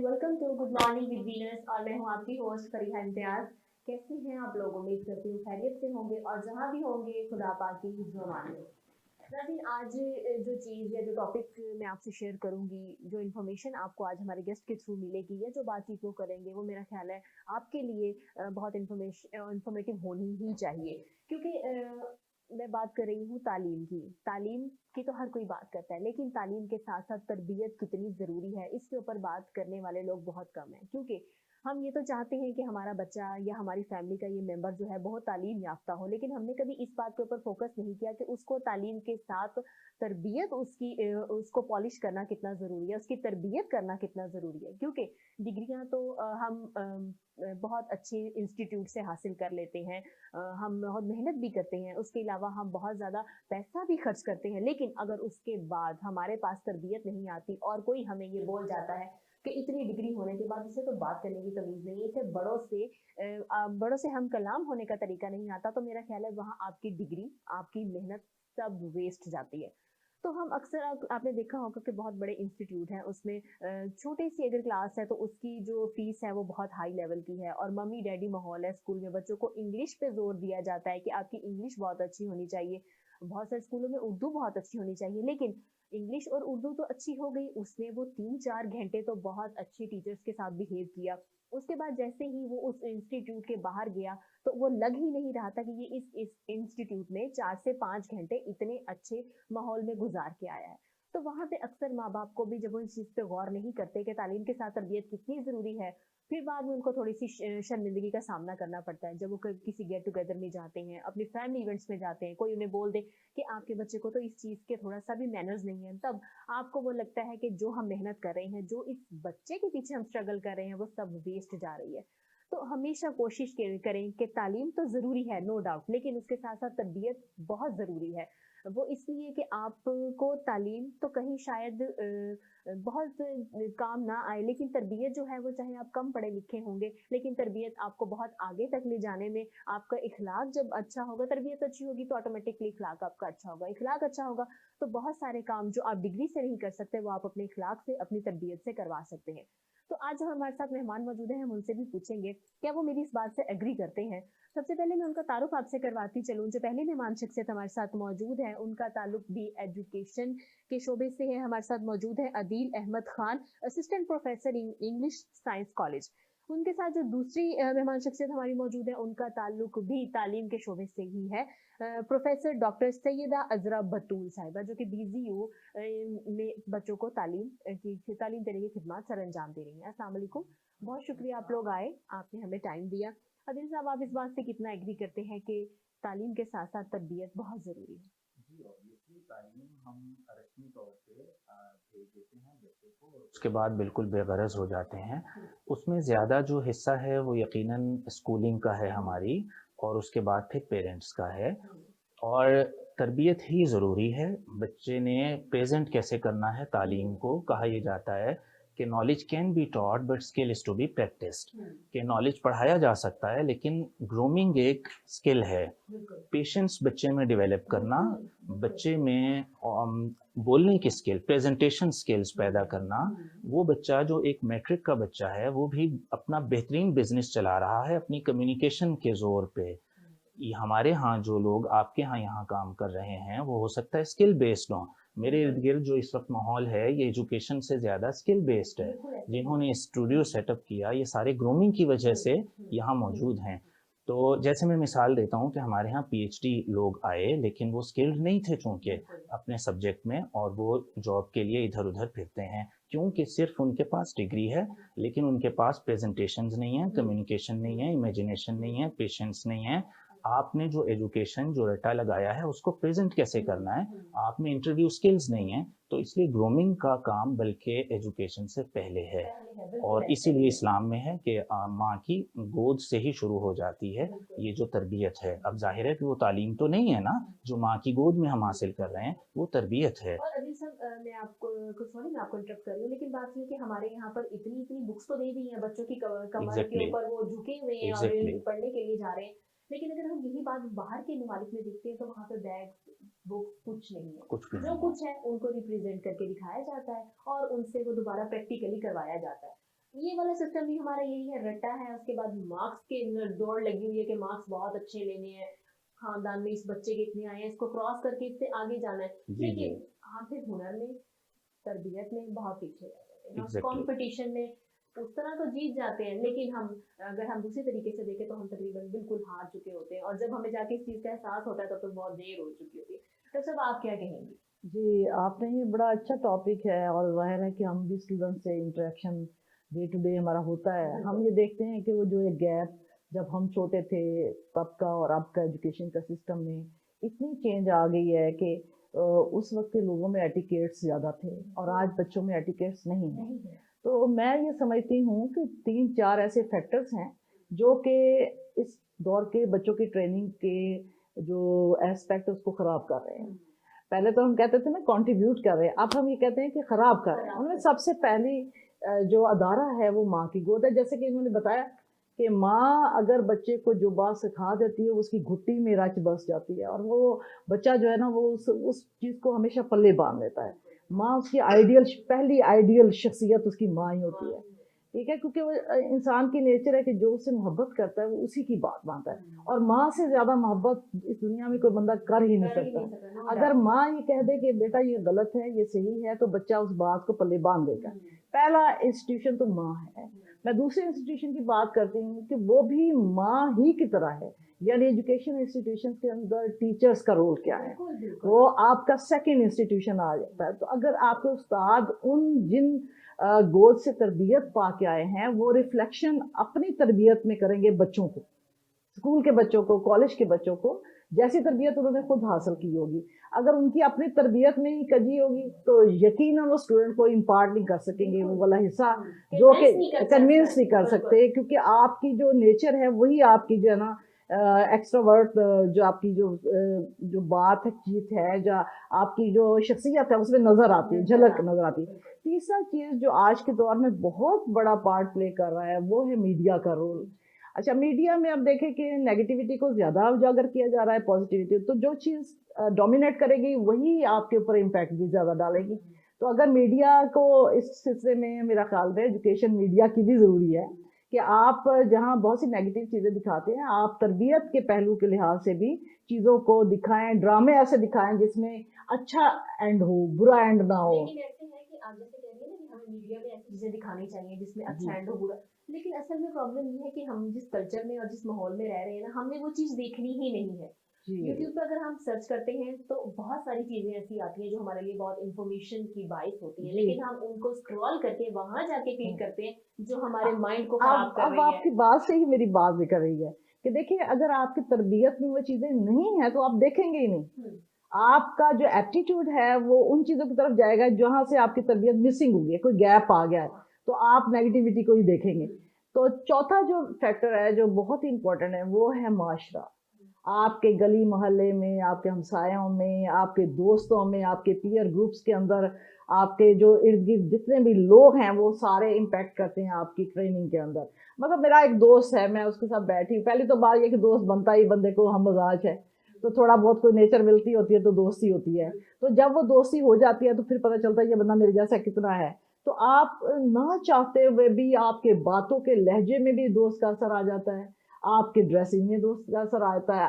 And welcome to good morning with Venus और मैं हूँ आपकी होस्ट फरीहा इम्तियाज। कैसे हैं आप लोग? उम्मीद करती हूँ खैरियत से होंगे और जहाँ भी होंगे खुदा पाक की हिफ्ज़-ओ-अमान में। नाज़रीन, आज जो चीज़ या जो टॉपिक मैं आपसे शेयर करूँगी, जो इन्फॉर्मेशन आपको आज हमारे गेस्ट के थ्रू मिलेगी या जो बातचीत वो करेंगे, वो मेरा ख्याल है आपके लिए बहुत इन्फॉर्मेटिव होनी ही चाहिए, क्योंकि मैं बात कर रही हूँ तालीम की। तालीम की तो हर कोई बात करता है, लेकिन तालीम के साथ-साथ तरबियत कितनी ज़रूरी है, इसके ऊपर बात करने वाले लोग बहुत कम हैं। क्योंकि हम ये तो चाहते हैं कि हमारा बच्चा या हमारी फैमिली का ये मेंबर जो है बहुत तालीम याफ़्ता हो, लेकिन हमने कभी इस बात के ऊपर फ़ोकस नहीं किया कि उसको तालीम के साथ तरबियत उसको पॉलिश करना कितना ज़रूरी है, उसकी तरबियत करना कितना ज़रूरी है। क्योंकि डिग्रियाँ तो हम बहुत अच्छे इंस्टीट्यूट से हासिल कर लेते हैं, हम बहुत मेहनत भी करते हैं, उसके अलावा हम बहुत ज़्यादा पैसा भी खर्च करते हैं, लेकिन अगर उसके बाद हमारे पास तरबियत नहीं आती और कोई हमें ये बोल जाता है कि इतनी डिग्री होने के बाद इसे तो बात करने की तमीज़ नहीं है, इसे बड़ों से हम कलाम होने का तरीका नहीं आता, तो मेरा ख्याल है वहाँ आपकी डिग्री, आपकी मेहनत सब वेस्ट जाती है। तो हम अक्सर आपने देखा होगा कि बहुत बड़े इंस्टीट्यूट हैं, उसमें छोटी सी अगर क्लास है तो उसकी जो फीस है वो बहुत हाई लेवल की है और मम्मी डैडी माहौल है स्कूल में, बच्चों को इंग्लिश पे जोर दिया जाता है कि आपकी इंग्लिश बहुत अच्छी होनी चाहिए। बहुत सारे स्कूलों में उर्दू बहुत अच्छी होनी चाहिए, लेकिन इंग्लिश और उर्दू तो अच्छी हो गई, उसने वो 3-4 घंटे तो बहुत अच्छे टीचर्स के साथ बिहेव किया। उसके बाद जैसे ही वो उस इंस्टीट्यूट के बाहर गया, तो वो लग ही नहीं रहा था कि ये इस इंस्टीट्यूट में 4 से 5 घंटे इतने अच्छे माहौल में गुजार के आया है। तो वहाँ पे अक्सर माँ-बाप को भी जब वो इस चीज़ पे गौर नहीं करते कि तालीम के साथ तरबियत कितनी ज़रूरी है, फिर बाद में उनको थोड़ी-सी शर्मिंदगी का सामना करना पड़ता है। जब वो किसी गेट टुगेदर में जाते हैं, अपनी फैमिली इवेंट्स में जाते हैं, कोई उन्हें बोल दे कि आपके बच्चे को तो इस चीज़ के थोड़ा-सा भी मैनर्स नहीं है, तब आपको वो लगता है कि जो हम मेहनत कर रहे हैं, जो इस बच्चे के पीछे हम स्ट्रगल कर रहे हैं, वो सब वेस्ट जा रही है। तो हमेशा कोशिश करें कि तालीम तो ज़रूरी है, नो डाउट, लेकिन उसके साथ-साथ तरबियत बहुत ज़रूरी है। वो इसलिए कि आपको तालीम तो कहीं शायद बहुत काम ना आए, लेकिन तरबियत जो है वो चाहे आप कम पढ़े लिखे होंगे, लेकिन तरबियत आपको बहुत आगे तक ले जाने में, आपका इखलाक जब अच्छा होगा, तरबियत अच्छी होगी तो ऑटोमेटिकली इखलाक आपका अच्छा होगा। इखलाक अच्छा होगा तो बहुत सारे काम जो आप डिग्री से नहीं कर सकते, वो आप अपने इखलाक से, अपनी तरबियत से करवा सकते हैं। तो आज हमारे साथ मेहमान मौजूद हैं, हम उनसे भी पूछेंगे, क्या वो मेरी इस बात से एग्री करते हैं? सबसे पहले मैं उनका तारुफ आपसे करवाती चलूँ, जो पहले मेहमान शख्सियत हमारे साथ मौजूद है, उनका ताल्लुक भी एजुकेशन के शोबे से है। हमारे साथ मौजूद है Adeel Ahmed Khan, assistant professor English science college. उनके साथ जो दूसरी मेहमान शख्सियत हमारी मौजूद है, उनका ताल्लुक भी तालीम के शोबे से ही है। प्रोफेसर डॉक्टर सैयदा अज़रा बतूल साहिबा, जो कि बीजीयू में बच्चों को तालीम देने की खिदमत सर अंजाम दे रही हैं। अस्सलाम वालेकुम, बहुत शुक्रिया आप लोग आए, आपने हमें टाइम दिया। अदिल साहब, आप इस बात से कितना एग्री करते हैं कि तालीम के साथ-साथ तरबियत बहुत ज़रूरी है? जी, ऑब्वियसली तालीम हम रस्मी तौर पे भेज देते हैं बच्चे को और उसके बाद बिल्कुल बेगरज हो जाते हैं। उसमें ज़्यादा जो हिस्सा है वो यकीनन स्कूलिंग का है हमारी और उसके बाद फिर पेरेंट्स का है और तरबियत ही ज़रूरी है। बच्चे ने प्रेज़ेंट कैसे करना है तालीम को, कहा ये जाता है कि knowledge can be taught but skill is to be practised, कि नॉलेज पढ़ाया जा सकता है लेकिन ग्रूमिंग एक स्किल है। पेशेंस बच्चे में डेवलप करना, बच्चे में बोलने की स्किल, प्रेजेंटेशन स्किल्स पैदा करना, वो बच्चा जो एक मैट्रिक का बच्चा है वो भी अपना बेहतरीन बिजनेस चला रहा है अपनी कम्युनिकेशन के ज़ोर पे। ये हमारे यहाँ जो लोग आपके यहाँ काम कर रहे हैं वो हो सकता है स्किल बेस्ड हों। मेरे इर्द गिर्द जो इस वक्त माहौल है ये एजुकेशन से ज़्यादा स्किल बेस्ड है। जिन्होंने स्टूडियो सेटअप किया ये सारे ग्रूमिंग की वजह से यहाँ मौजूद हैं। तो जैसे मैं मिसाल देता हूँ कि हमारे यहाँ पीएचडी लोग आए लेकिन वो स्किल्ड नहीं थे चूँकि अपने सब्जेक्ट में और वो जॉब के लिए इधर-उधर फिरते हैं। क्योंकि सिर्फ़ उनके पास डिग्री है लेकिन उनके पास प्रेज़ेंटेशंस नहीं है, कम्युनिकेशन नहीं है, इमेजिनेशन नहीं है, पेशेंस नहीं है। आपने जो एजुकेशन जो रट्टा लगाया है उसको प्रेज़ेंट कैसे करना है, आप में इंटरव्यू स्किल्स नहीं है, तो इसलिए ग्रूमिंग का काम बल्कि एजुकेशन से पहले है। और इसीलिए इस्लाम में है कि माँ की गोद से ही शुरू हो जाती है ये जो तरबियत है। अब ज़ाहिर है कि वो तालीम तो नहीं है ना, जो माँ की गोद में हम हासिल कर रहे हैं, वो तरबियत है। और अदिल साहब, मैं आपको कुछ सॉरी, मैं आपको इंटरप्ट कर रही हूँ, लेकिन बात ये है कि हमारे यहाँ पर इतनी-इतनी बुक्स तो दे दी हैं, बच्चों की कमर के एग्ज़ैक्टली, ऊपर वो झुके हुए हैं और एग्ज़ैक्टली, पढ़ने के लिए जा रहे हैं। लेकिन अगर हम यही बात बाहर के ममालिक में देखते हैं, तो वहाँ पे बैग्स, बुक्स कुछ नहीं है। कुछ भी जो नहीं है। कुछ है उनको रिप्रेज़ेंट करके दिखाया जाता है और उनसे वो दोबारा प्रैक्टिकली करवाया जाता है। ये वाला सिस्टम भी हमारा यही है, रट्टा है, उसके बाद मार्क्स के दौड़ लगी हुई है कि मार्क्स बहुत अच्छे लेने हैं, खानदान में इस बच्चे के इतने आए हैं, इसको क्रॉस करके इससे आगे जाना है। जी जी लेकिन हम फिर हुनर में, तरबियत में बहुत पीछे रह जाते हैं। हम एग्जैक्टली। कंपटीशन में उस तरह तो जीत जाते हैं, लेकिन हम अगर हम दूसरे तरीके से देखें तो हम तकरीबन बिल्कुल हार चुके होते हैं, और जब हमें जाके इस चीज़ का एहसास होता है तब तो बहुत देर हो चुकी होती है। तो सब आप क्या कहेंगी? जी, आपने ये बड़ा अच्छा टॉपिक है और ज़ाहिर है कि हम भी स्टूडेंट से इंटरेक्शन डे टू डे हमारा होता है। हम ये देखते हैं कि वो जो एक गैप जब हम छोटे थे तब का और अब का एजुकेशन का सिस्टम में इतनी चेंज आ गई है कि उस वक्त के लोगों में एटिकेट्स ज़्यादा थे और आज बच्चों में एटिकेट्स नहीं है। नहीं है। तो मैं ये समझती हूँ कि 3-4 ऐसे फैक्टर्स हैं जो कि इस दौर के बच्चों की ट्रेनिंग के जो एस्पेक्ट उसको ख़राब कर रहे हैं। पहले तो हम कहते थे ना कंट्रीब्यूट कर रहे हैं, अब हम ये कहते हैं कि ख़राब कर रहे हैं। उनमें सबसे पहली जो अदारा है वो माँ की गोद है। जैसे कि इन्होंने बताया कि माँ अगर बच्चे को जो बात सिखा देती है उसकी घुट्टी में रच बस जाती है और वो बच्चा जो है ना वो उस चीज़ को हमेशा पल्ले बांध लेता है। माँ उसकी पहली आइडियल शख्सियत उसकी माँ ही होती है, ठीक है, क्योंकि वो इंसान की नेचर है कि जो उससे मोहब्बत करता है वो उसी की बात मानता है और माँ से ज़्यादा मोहब्बत इस दुनिया में कोई बंदा कर ही नहीं सकता। अगर माँ ये कह दे कि बेटा ये गलत है ये सही है तो बच्चा उस बात को पल्ले बांध देगा। पहला इंस्टीट्यूशन तो माँ है। मैं दूसरे इंस्टीट्यूशन की बात करती हूँ कि वो भी माँ ही की तरह है, यानी एजुकेशन इंस्टीट्यूशन के अंदर टीचर्स का रोल क्या है, वो आपका सेकंड इंस्टीट्यूशन आ जाता है। तो अगर आपके उस्ताद उन जिन गोद से तरबियत पा के आए हैं वो रिफ्लेक्शन अपनी तरबियत में करेंगे बच्चों को, स्कूल के बच्चों को, कॉलेज के बच्चों को, जैसी तरबियत उन्होंने खुद हासिल की होगी। अगर उनकी अपनी तरबियत में ही कजी होगी तो यकीनन वो स्टूडेंट को इम्पार्ट नहीं कर सकेंगे वो वाला हिस्सा जो कि कन्विंस नहीं कर सकते, क्योंकि आपकी जो नेचर है वही आपकी जो है ना एक्स्ट्रोवर्ट जो आपकी जो बात है चीत है जो आपकी जो शख्सियत है उसमें नज़र आती है, झलक नज़र आती है। तीसरा चीज़ जो आज के दौर में बहुत बड़ा पार्ट प्ले कर रहा है वो है मीडिया का रोल। अच्छा, मीडिया में अब देखें कि नेगेटिविटी को ज़्यादा उजागर किया जा रहा है, पॉजिटिविटी तो जो चीज़ डोमिनेट करेगी वही आपके ऊपर इम्पैक्ट भी ज़्यादा डालेगी। तो अगर मीडिया को इस सिलसिले में मेरा ख्याल है एजुकेशन मीडिया की भी ज़रूरी है कि आप जहाँ बहुत सी नेगेटिव चीज़ें दिखाते हैं आप तरबियत के पहलू के लिहाज से भी चीज़ों को दिखाएं, ड्रामे ऐसे दिखाएं जिसमें अच्छा एंड हो, बुरा एंड ना हो। लेकिन ऐसे है कि आप जैसे कह रही है ना कि हमें मीडिया में ऐसी चीजें दिखानी चाहिए जिसमें अच्छा एंड हो, बुरा, लेकिन असल में प्रॉब्लम ये है कि हम जिस कल्चर में और जिस माहौल में रह रहे हैं ना हमने वो चीज देखनी ही नहीं है। यूट्यूब पर अगर हम सर्च करते हैं तो बहुत सारी चीजें ऐसी आती हैं जो हमारे लिए बहुत इंफॉर्मेशन की बाइस होती है, लेकिन हम उनको स्क्रॉल करके वहां जाके क्लिक करते हैं जो हमारे माइंड को खराब कर अब रही है। आपकी बात से ही मेरी बात भी कर रही है कि देखिए अगर आपकी तरबियत में वो चीज़ें नहीं है तो आप देखेंगे ही नहीं। आपका जो एप्टीट्यूड है वो उन चीज़ों की तरफ जाएगा जहाँ से आपकी तरबियत मिसिंग हुई है, कोई गैप आ गया है तो आप नेगेटिविटी को ही देखेंगे। तो चौथा जो फैक्टर है जो बहुत ही इंपॉर्टेंट है वो है माशरा। आपके गली मोहल्ले में, आपके हमसायों में, आपके दोस्तों में, आपके पीयर ग्रुप्स के अंदर, आपके जो इर्द गिर्द जितने भी लोग हैं वो सारे इम्पैक्ट करते हैं आपकी ट्रेनिंग के अंदर। मतलब मेरा एक दोस्त है, मैं उसके साथ बैठी हूँ, पहली तो बात ये कि दोस्त बनता ही बंदे को हम मजाज है तो थोड़ा बहुत कोई नेचर मिलती होती है तो दोस्ती होती है। तो जब वो दोस्ती हो जाती है तो फिर पता चलता है ये बंदा मेरे जैसा कितना है। तो आप ना चाहते हुए भी आपके बातों के लहजे में भी दोस्त का असर आ जाता है, आपके ड्रेसिंग में दोस्त का असर आता है,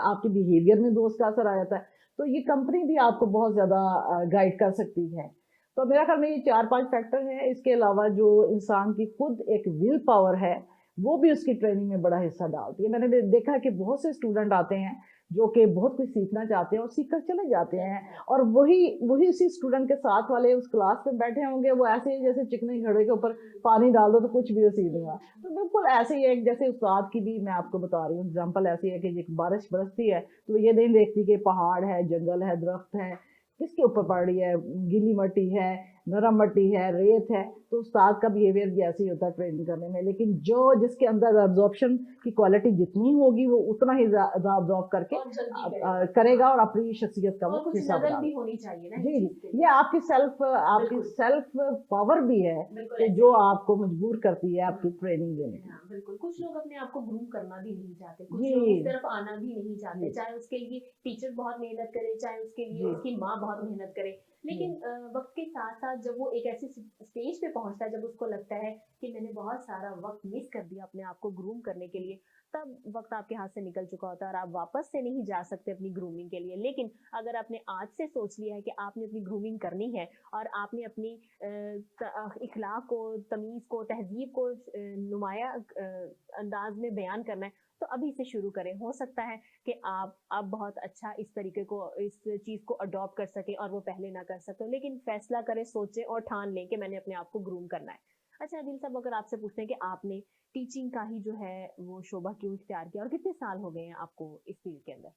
आपके बिहेवियर में दोस्त का असर आ जाता है। तो ये कंपनी भी आपको बहुत ज़्यादा गाइड कर सकती है। तो मेरा ख्याल में ये 4-5 फैक्टर हैं। इसके अलावा जो इंसान की खुद एक विल पावर है वो भी उसकी ट्रेनिंग में बड़ा हिस्सा डालती है। मैंने देखा कि बहुत से स्टूडेंट आते हैं जो कि बहुत कुछ सीखना चाहते हैं और सीख कर चले जाते हैं और वही उसी स्टूडेंट के साथ वाले उस क्लास में बैठे होंगे वो ऐसे ही जैसे चिकने घड़े के ऊपर पानी डाल दो तो कुछ भी सीख देगा। तो बिल्कुल ऐसे ही है जैसे उस्ताद की भी मैं आपको बता रही हूँ एग्जाम्पल ऐसी है कि बारिश बरसती है तो ये नहीं देखती कि पहाड़ है, जंगल है, दरख्त है, किसके ऊपर पड़ रही है, गीली मिट्टी है, नरम मिट्टी है, रेत है। तो उस्ताद का बिहेवियर भी ऐसे ही होता है ट्रेनिंग करने में, लेकिन जो जिसके अंदर अब्जॉर्प्शन की क्वालिटी जितनी होगी वो उतना ही ज़्यादा अब्जॉर्ब करके करेगा और अपनी शख्सियत का वो हिस्सा भी होनी चाहिए ना। जी जी, ये आपकी सेल्फ पावर भी है कि जो आपको मजबूर करती है आपकी ट्रेनिंग देने की। बिल्कुल, कुछ लोग अपने आप को ग्रूम करना भी नहीं चाहते, कुछ लोग इस तरफ आना भी नहीं चाहते, चाहे उसके लिए टीचर बहुत मेहनत करे, चाहे उसके लिए उसकी माँ बहुत मेहनत करे, लेकिन वक्त के साथ साथ जब वो एक ऐसी स्टेज पे पहुंचता है जब उसको लगता है कि मैंने बहुत सारा वक्त मिस कर दिया अपने आप को ग्रूम करने के लिए, तब वक्त आपके हाथ से निकल चुका होता है और आप वापस से नहीं जा सकते अपनी ग्रूमिंग के लिए। लेकिन अगर आपने आज से सोच लिया है कि आपने अपनी ग्रूमिंग करनी है और आपने अपनी इखलाक को, तमीज़ को, तहजीब को नुमाया अंदाज में बयान करना है, तो अभी से शुरू करें। हो सकता है कि आप अब बहुत अच्छा इस तरीके को, इस चीज़ को अडॉप्ट कर सकें और वो पहले ना कर सकते हो, लेकिन फैसला करें, सोचें और ठान लें कि मैंने अपने आप को ग्रूम करना है। अच्छा दिल साहब, अगर आपसे पूछते हैं कि आपने टीचिंग का ही जो है वो शोबा क्यों इख्तियार किया और कितने साल हो गए हैं आपको इस फील्ड के अंदर?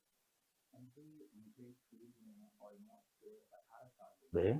गए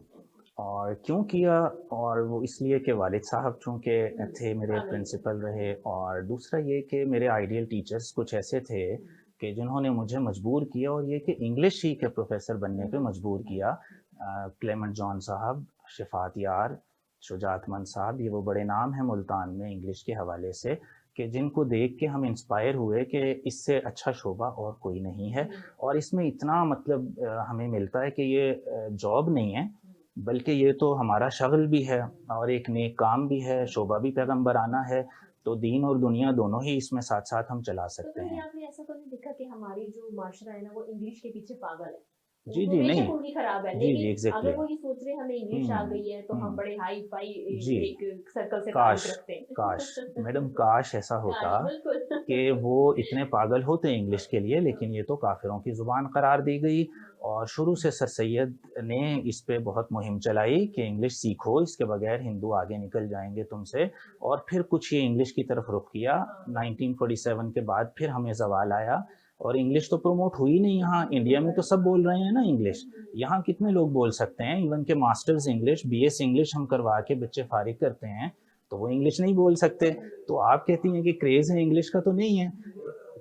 और क्यों किया, और वो इसलिए कि वालिद साहब चूँकि थे मेरे प्रिंसिपल रहे, और दूसरा ये कि मेरे आइडियल टीचर्स कुछ ऐसे थे कि जिन्होंने मुझे मजबूर किया, और ये कि इंग्लिश ही के प्रोफेसर बनने पे मजबूर किया। क्लेमेंट जॉन साहब, शिफात यार, शुजातमंद साहब, ये वो बड़े नाम हैं मुल्तान में इंग्लिश के हवाले से, कि जिनको देख के हम इंस्पायर हुए कि इससे अच्छा शोबा और कोई नहीं है, और इसमें इतना मतलब हमें मिलता है कि ये जॉब नहीं है बल्कि ये तो हमारा शगल भी है और एक नेक काम भी है, शोबा भी पैगम्बराना है, तो दीन और दुनिया दोनों ही इसमें साथ साथ हम चला तो सकते कभी हैं। आपने ऐसा तो नहीं देखा कि हमारी जो माशरा है ना वो इंग्लिश के पीछे पागल है? जी वो जी बेशक नहीं, उनकी खराब है, जी जी लेकिन एग्जैक्टली। अगर वो ये सोच रहे हैं हमें इंग्लिश आ गई है तो हम हम्म, बड़े हाई फाई जी, एक सर्कल से काश, ताल्लुक रखते हैं। काश मैडम, काश ऐसा होता काश, बिल्कुल। कि वो इतने पागल होते इंग्लिश के लिए, लेकिन ये तो काफिरों की ज़ुबान करार दी गई। और शुरू से सर सैयद ने इस पे बहुत मुहिम चलाई कि इंग्लिश सीखो, इसके बगैर हिंदू आगे निकल जाएंगे तुमसे, और फिर कुछ ये इंग्लिश की तरफ रुख किया। 1947 के बाद फिर हमें ज़वाल आया और इंग्लिश तो प्रमोट हुई नहीं। यहाँ इंडिया में तो सब बोल रहे हैं ना इंग्लिश, यहाँ कितने लोग बोल सकते हैं? इवन के मास्टर्स इंग्लिश, बीएस इंग्लिश हम करवा के बच्चे फारिग करते हैं तो वो इंग्लिश नहीं बोल सकते। तो आप कहती हैं कि क्रेज़ है इंग्लिश का, तो नहीं है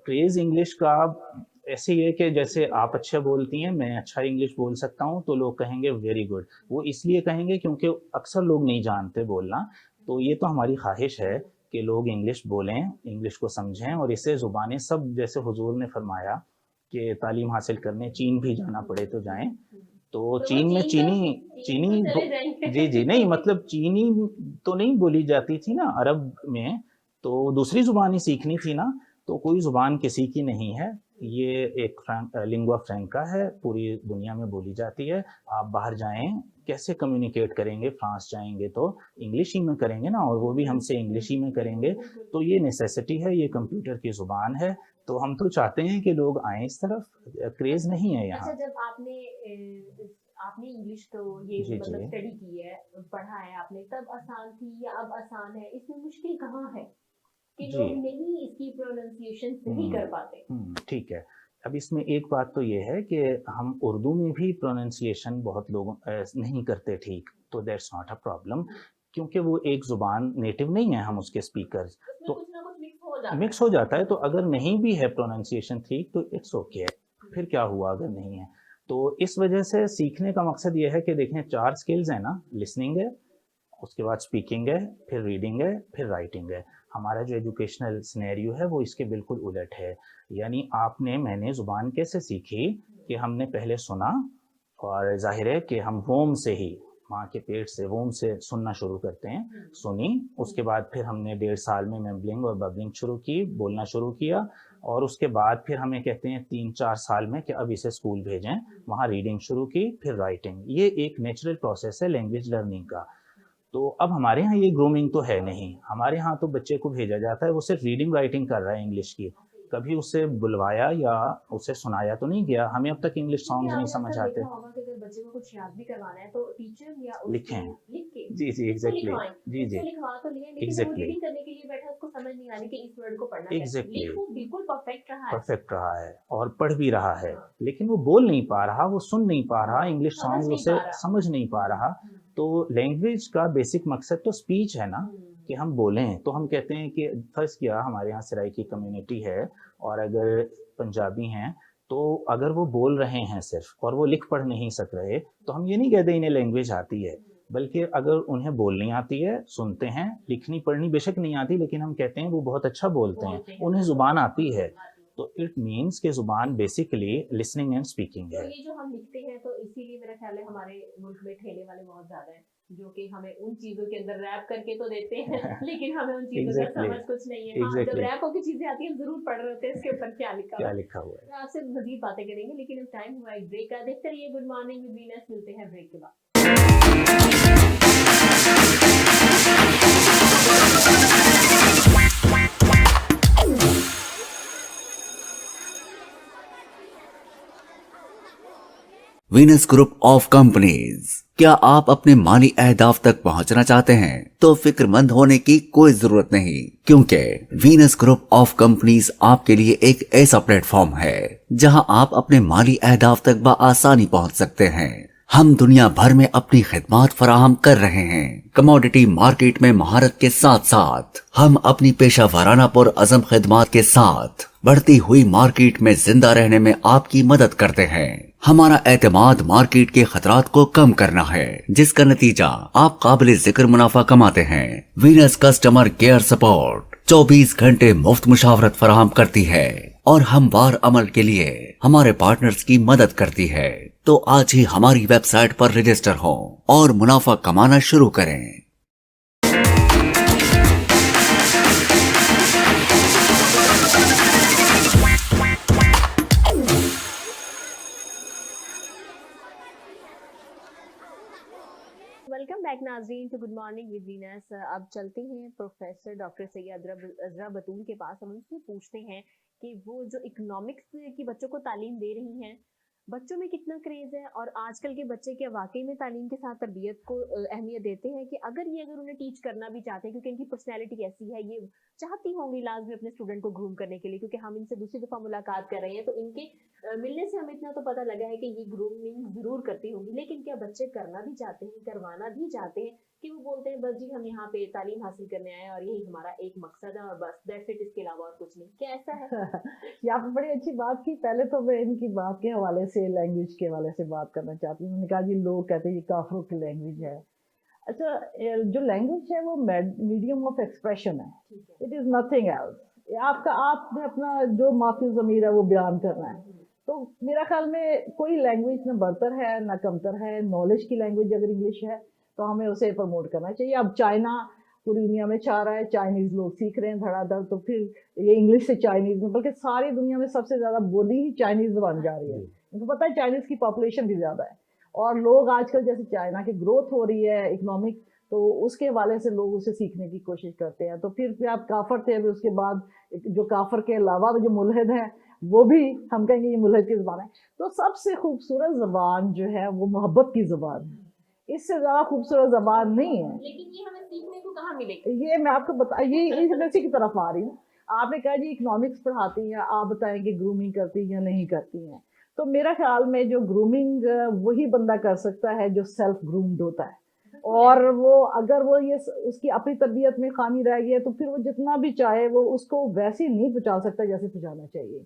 क्रेज़ इंग्लिश का। ऐसे ही है कि जैसे आप अच्छा बोलती हैं, मैं अच्छा इंग्लिश बोल सकता हूँ, तो लोग कहेंगे वेरी गुड। वो इसलिए कहेंगे क्योंकि अक्सर लोग नहीं जानते बोलना। तो ये तो हमारी ख्वाहिश है कि लोग इंग्लिश बोलें, इंग्लिश को समझें, और इससे ज़ुबानें सब, जैसे हुजूर ने फरमाया कि तालीम हासिल करने चीन भी जाना पड़े तो जाएं। तो तो वो चीन में चीनी चीन चीनी तो चले जाएंगे। जी जी नहीं, मतलब चीनी तो नहीं बोली जाती थी ना अरब में, तो दूसरी ज़ुबान ही सीखनी थी ना। तो कोई ज़ुबान किसी की नहीं है, ये एक लिंगुआ फ्रैंका है, पूरी दुनिया में बोली जाती है। आप बाहर जाएं, कैसे कम्युनिकेट करेंगे? फ्रांस जाएंगे तो इंग्लिश ही में करेंगे ना, और वो भी हमसे इंग्लिश ही में करेंगे। तो ये नेसेसिटी है, ये कंप्यूटर की ज़ुबान है। तो हम तो चाहते हैं कि लोग आएं इस तरफ, क्रेज़ नहीं है अच्छा, यहाँ। जब आपने इंग्लिश तो ये जी मतलब जी। स्टडी की है, पढ़ा है आपने, तब आसान थी या अब आसान है? इसमें मुश्किल कहाँ है कि जी। लोग नहीं इसकी प्रोनाउंसिएशन सही कर पाते? ठीक है। अब इसमें एक बात तो ये है कि हम उर्दू में भी प्रोनंसिएशन बहुत लोग नहीं करते ठीक, तो दैट्स नॉट अ प्रॉब्लम, क्योंकि वो एक ज़ुबान नेटिव नहीं है हम उसके स्पीकर्स। उसमें तो कुछ ना कुछ मिक्स हो जाता मिक्स हो जाता है, तो अगर नहीं भी है प्रोनंसिएशन ठीक तो इट्स ओके, फिर क्या हुआ अगर नहीं है? तो इस वजह से सीखने का मकसद ये है कि देखें 4 स्किल्स हैं ना, लिसनिंग है, उसके बाद स्पीकिंग है, फिर रीडिंग है, फिर राइटिंग है। हमारा जो एजुकेशनल सिनेरियो है वो इसके बिल्कुल उलट है। यानी मैंने ज़ुबान कैसे सीखी कि हमने पहले सुना, और ज़ाहिर है कि हम वोम से ही, माँ के पेट से वोम से सुनना शुरू करते हैं। सुनी, उसके बाद फिर हमने 1.5 साल में मेम्बलिंग और बबलिंग शुरू की, बोलना शुरू किया, और उसके बाद फिर हमें कहते हैं 3-4 साल में कि अब इसे स्कूल भेजें, वहाँ रीडिंग शुरू की, फिर राइटिंग। ये एक नेचुरल प्रोसेस है लैंग्वेज लर्निंग का। तो अब हमारे यहाँ ये ग्रूमिंग तो है नहीं, हमारे यहाँ तो बच्चे को भेजा जाता है, वो सिर्फ रीडिंग राइटिंग कर रहा है इंग्लिश की, कभी उसे बुलवाया या उसे सुनाया तो नहीं गया। हमें अब तक इंग्लिश क्योंकि सॉन्ग्स नहीं आपने समझ अक्सर आते। देखा होगा कि अगर बच्चे को कुछ याद भी करवाना है तो टीचर या उसको लिखें, लिख के जी जी उसको एग्जैक्टली, लिखवाएं, जी जी उसको लिखवा तो लिया, लेकिन वो एग्जैक्टली रीडिंग करने के लिए बैठा, उसको समझ नहीं आ रही कि इस वर्ड को पढ़ना कैसे है। एग्जैक्टली लिख वो बिल्कुल परफेक्ट रहा है, परफेक्ट रहा है और पढ़ भी रहा है, लेकिन वो बोल नहीं पा रहा, वो सुन नहीं पा रहा, इंग्लिश समझ सॉन्ग नहीं उसे पा रहा। समझ नहीं पा रहा। तो लैंग्वेज का बेसिक मकसद तो स्पीच है ना, कि हम बोलें। तो हम कहते हैं कि फर्ज किया हमारे यहाँ सराइकी कम्युनिटी है, और अगर पंजाबी हैं, तो अगर वो बोल रहे हैं सिर्फ और वो लिख पढ़ नहीं सक रहे, तो हम ये नहीं कहते इन्हें लैंग्वेज आती है, बल्कि अगर उन्हें बोलनी आती है, सुनते हैं, लिखनी पढ़नी बेशक नहीं आती, लेकिन हम कहते हैं वो बहुत अच्छा बोलते हैं, उन्हें ज़ुबान आती है। तो इट मीन्स कि ज़ुबान बेसिकली लिसनिंग एंड स्पीकिंग तो है। ये जो हम लिखते हैं तो इसीलिए मेरा ख्याल है हमारे मुल्क में ठेले वाले बहुत ज्यादा हैं जो कि हमें उन चीजों के अंदर रैप करके तो देते हैं लेकिन हमें उन चीजों का एग्जैक्टली समझ कुछ नहीं है। हाँ, जब एग्जैक्टली रैप होकर चीजें आती हैं हम जरूर पढ़ रहे होते हैं इसके ऊपर क्या लिखा हुआ क्या है। लिखा हुआ है। तो आपसे मजीद बातें करेंगे लेकिन अब टाइम हुआ एक ब्रेक का। देखते रहिए गुड मॉर्निंग विद वीनस, मिलते हैं ब्रेक के बाद। Venus group of companies. क्या आप अपने माली अहदाफ तक पहुंचना चाहते हैं तो फिक्रमंद होने की कोई जरूरत नहीं, क्योंकि वीनस ग्रुप ऑफ कंपनीज आपके लिए एक ऐसा प्लेटफॉर्म है जहां आप अपने माली अहदाफ तक बआसानी पहुंच सकते हैं। हम दुनिया भर में अपनी खिदमात फराहम कर रहे हैं। कमोडिटी मार्केट में महारत के साथ साथ हम अपनी पेशा वाराना पुर अज़म खिदमात के साथ बढ़ती हुई मार्केट में जिंदा रहने में आपकी मदद करते हैं। हमारा एतमाद मार्केट के खतरात को कम करना है, जिसका नतीजा आप काबिल जिक्र मुनाफा कमाते हैं। वीनस कस्टमर केयर सपोर्ट 24 घंटे मुफ्त मुशावरत फराहम करती है और हमवार अमल के लिए हमारे पार्टनर्स की मदद करती है। तो आज ही हमारी वेबसाइट पर रजिस्टर हों और मुनाफा कमाना शुरू करें। वेलकम बैक नाजरीन to good morning with Venus. अब चलते हैं प्रोफेसर डॉक्टर सैयद अजरा बतूल के पास। हम उनसे पूछते हैं कि वो जो इकोनॉमिक्स की बच्चों को तालीम दे रही हैं, बच्चों में कितना क्रेज है और आजकल के बच्चे क्या वाकई में तालीम के साथ तरबियत को अहमियत देते हैं कि अगर उन्हें टीच करना भी चाहते हैं क्योंकि इनकी पर्सनैलिटी ऐसी है, ये चाहती होंगी लाजमी अपने स्टूडेंट को ग्रूम करने के लिए, क्योंकि हम इनसे दूसरी दफ़ा मुलाकात कर रहे हैं तो इनके मिलने से हमें इतना तो पता लगा है कि ये ग्रूमिंग जरूर करती होंगी। लेकिन क्या बच्चे करना भी चाहते हैं, करवाना भी चाहते हैं कि वो बोलते हैं बस जी हम यहाँ पे तालीम हासिल करने आए हैं और यही हमारा एक मकसद है और बस दैट्स इट, इसके अलावा और कुछ नहीं? क्या ऐसा है? ये आपने बड़ी अच्छी बात की। पहले तो मैं इनकी बात के हवाले से, लैंग्वेज के हवाले से बात करना चाहती हूँ। उन्होंने कहा जी लोग कहते हैं ये काफरों की लैंग्वेज है। अच्छा, जो लैंग्वेज है वो मीडियम ऑफ एक्सप्रेशन है, इट इज़ नथिंग एल्स। आपने अपना जो माफी ज़मीर है वो बयान करना है। तो मेरा ख्याल में कोई लैंग्वेज ना बढ़तर है ना कमतर है। नॉलेज की लैंग्वेज अगर इंग्लिश है तो हमें उसे प्रमोट करना चाहिए। अब चाइना पूरी दुनिया में चाह रहा है, चाइनीज़ लोग सीख रहे हैं धड़ाधड़, तो फिर ये इंग्लिश से चाइनीज़ में, बल्कि सारी दुनिया में सबसे ज़्यादा बोली ही चाइनीज़ ज़बान जा रही है। उनको पता है चाइनीज़ की पॉपुलेशन भी ज़्यादा है और लोग आजकल जैसे चाइना की ग्रोथ हो रही है इकोनॉमिक, तो उसके हवाले से लोग उसे सीखने की कोशिश करते हैं। तो फिर आप काफर थे, अभी उसके बाद जो काफर के अलावा जो मुल्हिद हैं वो भी हम कहेंगे ये मुल्हिद की ज़बान है। तो सबसे खूबसूरत ज़बान जो है वो मोहब्बत की ज़बान है, इससे ज़्यादा खूबसूरत ज़बान नहीं है। लेकिन ये हमें सीखने को कहाँ मिलेगी? ये मैं आपको बता, ये इसी की तरफ आ रही हूँ। आपने कहा जी इकोनॉमिक्स पढ़ाती हैं, आप बताएं कि ग्रूमिंग करती हैं या नहीं करती हैं। तो मेरा ख्याल में जो ग्रूमिंग वही बंदा कर सकता है जो सेल्फ ग्रूम्ड होता है। और वो अगर वो ये उसकी अपनी तरबियत में खामी रह गई है तो फिर वो जितना भी चाहे वो उसको वैसे नहीं पहुंचा सकता जैसे पहुंचाना चाहिए।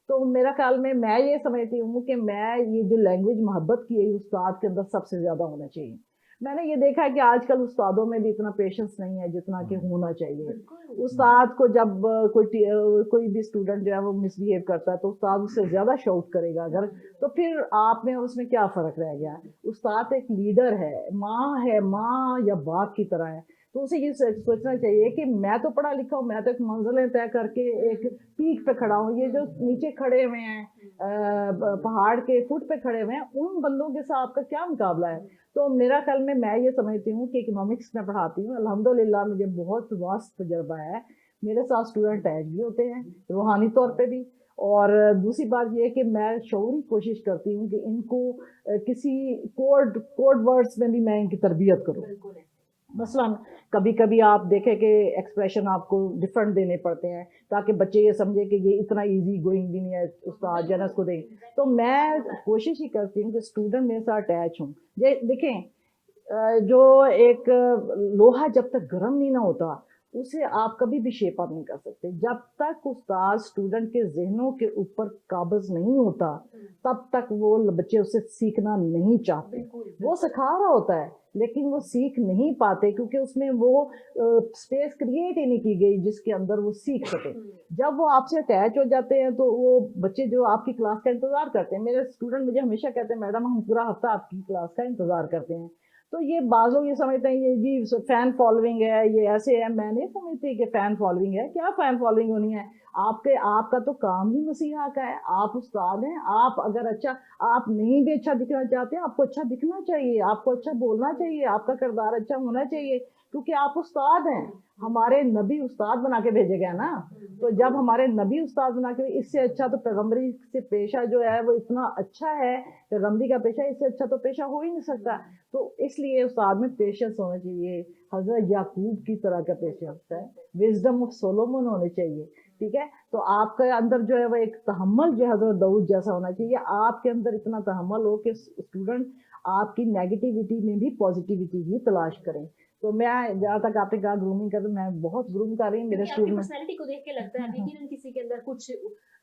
तो मेरा ख्याल में मैं ये समझती हूँ कि मैं ये जो लैंग्वेज मोहब्बत की है उस्ताद के अंदर सबसे ज़्यादा होना चाहिए। मैंने ये देखा है कि आजकल उस्तादों में भी इतना पेशेंस नहीं है जितना कि होना चाहिए। उस्ताद को जब कोई भी स्टूडेंट जो है वो मिसबिहेव करता है तो उस्ताद उससे ज़्यादा शाउट करेगा अगर, तो फिर आप में उसमें क्या फ़र्क रह गया? उस्ताद एक लीडर है, माँ या बाप की तरह है। तो उसे ये सोचना चाहिए कि मैं तो पढ़ा लिखा हूँ, मैं तो एक मंजिलें तय करके एक पीक पे खड़ा हूँ। ये जो नीचे खड़े हुए हैं पहाड़ के फुट पे खड़े हुए हैं, उन बंदों के साथ आपका क्या मुकाबला है? तो मेरा ख्याल में मैं ये समझती हूँ कि इकोनॉमिक्स में पढ़ाती हूँ, अल्हम्दुलिल्लाह मुझे बहुत वास्ट तजर्बा है। मेरे साथ स्टूडेंट टैग भी होते हैं रूहानी तौर पे भी, और दूसरी बात ये है कि मैं शऊरी कोशिश करती हूँ कि इनको किसी कोड वर्ड्स में भी मैं इनकी तरबियत करूँ। मसलन कभी कभी आप देखें कि एक्सप्रेशन आपको डिफरेंट देने पड़ते हैं ताकि बच्चे ये समझे कि ये इतना इजी गोइंग भी नहीं है, उस्ताद जनस को दें। तो मैं कोशिश ही करती हूँ कि स्टूडेंट मेरे साथ अटैच हों। ये देखें, जो एक लोहा जब तक गर्म नहीं ना होता उसे आप कभी भी शेप अप नहीं कर सकते। जब तक उस्ताद स्टूडेंट के जहनों के ऊपर काबज नहीं होता तब तक वो बच्चे उससे सीखना नहीं चाहते। वो सिखा रहा होता है लेकिन वो सीख नहीं पाते क्योंकि उसमें वो स्पेस क्रिएट ही नहीं की गई जिसके अंदर वो सीख सके। जब वो आपसे अटैच हो जाते हैं तो वो बच्चे जो आपकी क्लास का इंतज़ार करते हैं, मेरे स्टूडेंट मुझे हमेशा कहते हैं मैडम हम पूरा हफ्ता आपकी क्लास का इंतज़ार करते हैं। तो ये बाज़ लोग ये समझते हैं ये जी फ़ैन फॉलोइंग है, ये ऐसे है। मैं नहीं समझती कि फ़ैन फॉलोइंग है। क्या फ़ैन फॉलोइंग होनी है? आपका तो काम ही मसीहा का है। आप उस्ताद हैं। आप अगर अच्छा आप नहीं भी अच्छा दिखना चाहते हैं, आपको अच्छा दिखना चाहिए, आपको अच्छा बोलना चाहिए, आपका किरदार अच्छा होना चाहिए क्योंकि आप उस्ताद हैं। हमारे नबी उस्ताद बना के भेजे गए ना, तो जब हमारे नबी उस्ताद बना के, इससे अच्छा तो पैगम्बरी से पेशा जो है वो इतना अच्छा है, पैगम्बरी का पेशा, इससे अच्छा तो पेशा हो ही नहीं सकता। तो इसलिए उस्ताद में पेशेंस होना चाहिए, हजरत याकूब की तरह का पेशेंस है, विजडम ऑफ सोलोमन होने चाहिए। ठीक है, तो आपके अंदर जो है वो एक तहम्मुल जो है हजरत दाऊद जैसा होना चाहिए। आपके अंदर इतना तहम्मुल हो कि स्टूडेंट आपकी नेगेटिविटी में भी पॉजिटिविटी ही तलाश करें। तो मैं जहाँ तक आपने कहा ग्रूमिंग कर, मैं बहुत ग्रूम कर रही हूँ मेरे आपकी स्कूल में। पर्सनैलिटी को देख के लगता है यकीनन किसी के अंदर कुछ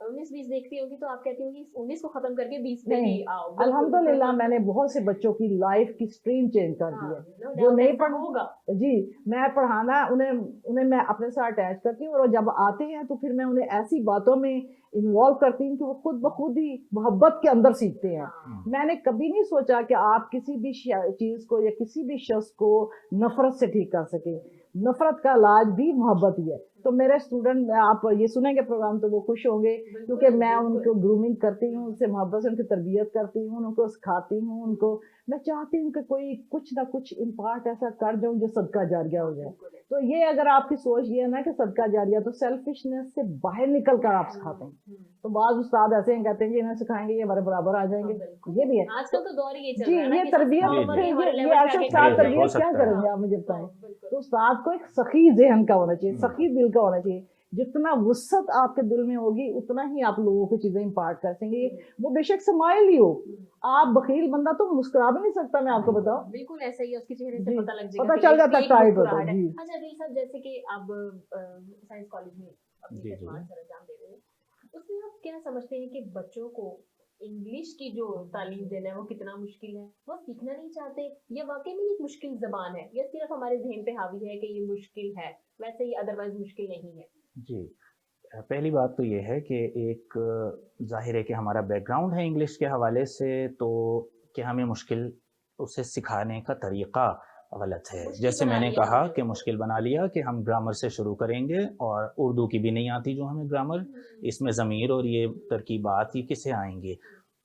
19-20 देखती होगी तो आप कहती होंगी 19 को खत्म करके 20 पे ही नहीं, आओ। बिल्कुल, अल्हम्दुलिल्लाह मैंने बहुत से बच्चों की लाइफ की स्ट्रीम चेंज कर दी है। no जो doubt नहीं ऐसा पढ़ होगा। जी, मैं पढ़ाना उन्हें मैं अपने साथ अटैच करती हूँ और जब आते हैं तो फिर मैं उन्हें ऐसी बातों में इन्वॉल्व करती हूँ कि वो खुद ब खुद ही मोहब्बत के अंदर सीखते हैं। मैंने कभी नहीं सोचा कि आप किसी भी चीज़ को या किसी भी शख्स को नफरत से ठीक कर सके। नफरत का इलाज भी मोहब्बत ही है। तो मेरे स्टूडेंट, आप ये सुनेंगे प्रोग्राम तो वो खुश होंगे क्योंकि मैं उनको ग्रूमिंग करती हूँ, उनसे मोहब्बत से उनकी तरबियत करती हूँ, उनको सिखाती हूँ। उनको मैं चाहती हूँ कि कोई कुछ ना कुछ इम्पार्ट ऐसा कर जाऊँ जो सदका जारिया हो जाए। तो ये अगर आपकी सोच ये है ना कि सदका जारिया, तो सेल्फिशनेस से बाहर निकल कर आप सिखाते हैं। तो बाज़ उस्ताद ऐसे हैं कहते हैं जी इन्हें सिखाएंगे ये हमारे बराबर आ जाएंगे, ये भी है। आजकल तो दौर ही ये चल जी, रहा है ना ये कि तरबियत सबसे ऊपर ही हमारे ये लेवल पे ऐसे आके उस्ताद खड़े हो तरबियत जाए। क्या सकता है। करेंगे आप मुझे बताएं। बिल्कुल। तो उस्ताद को एक सखी जहन का होना चाहिए, सखी दिल का होना चाहिए। जितना वुसअत आपके दिल में होगी उतना ही आप लोगों को चीजें इम्पार्ट कर सकेंगे। वो बेशक स्माइल ही हो, आप बखील बंदा तो मुस्कुरा भी नहीं सकता, मैं आपको बताऊं। बिल्कुल ऐसा ही है, उसके चेहरे से जी, पता लग जाएगा पता कि चल ये जाता है, fake टाइट होता मुस्कुराहट है है। जी। अच्छा दिल साहब, जैसे कि अब साइंस कॉलेज में अपनी जी, जी। खिदमत सरंजाम दे रहे हैं, उसमें आप क्या समझते हैं कि बच्चों को इंग्लिश की जो तालीम देना है वो कितना मुश्किल है? वो सीखना नहीं चाहते या वाकई में एक मुश्किल जबान है या सिर्फ हमारे जहन पे हावी है कि ये मुश्किल है, वैसे ही अदरवाइज मुश्किल नहीं है? जी, पहली बात तो ये है कि एक ज़ाहिर है कि हमारा बैकग्राउंड है इंग्लिश के हवाले से, तो कि हमें मुश्किल उसे सिखाने का तरीक़ा गलत है। मुश्किल जैसे बना मैंने लिया कहा हमने। कि मुश्किल बना लिया कि हम ग्रामर से शुरू करेंगे और उर्दू की भी नहीं आती जो हमें ग्रामर, इसमें ज़मीर और ये तरकीबात ये किसे आएँगे?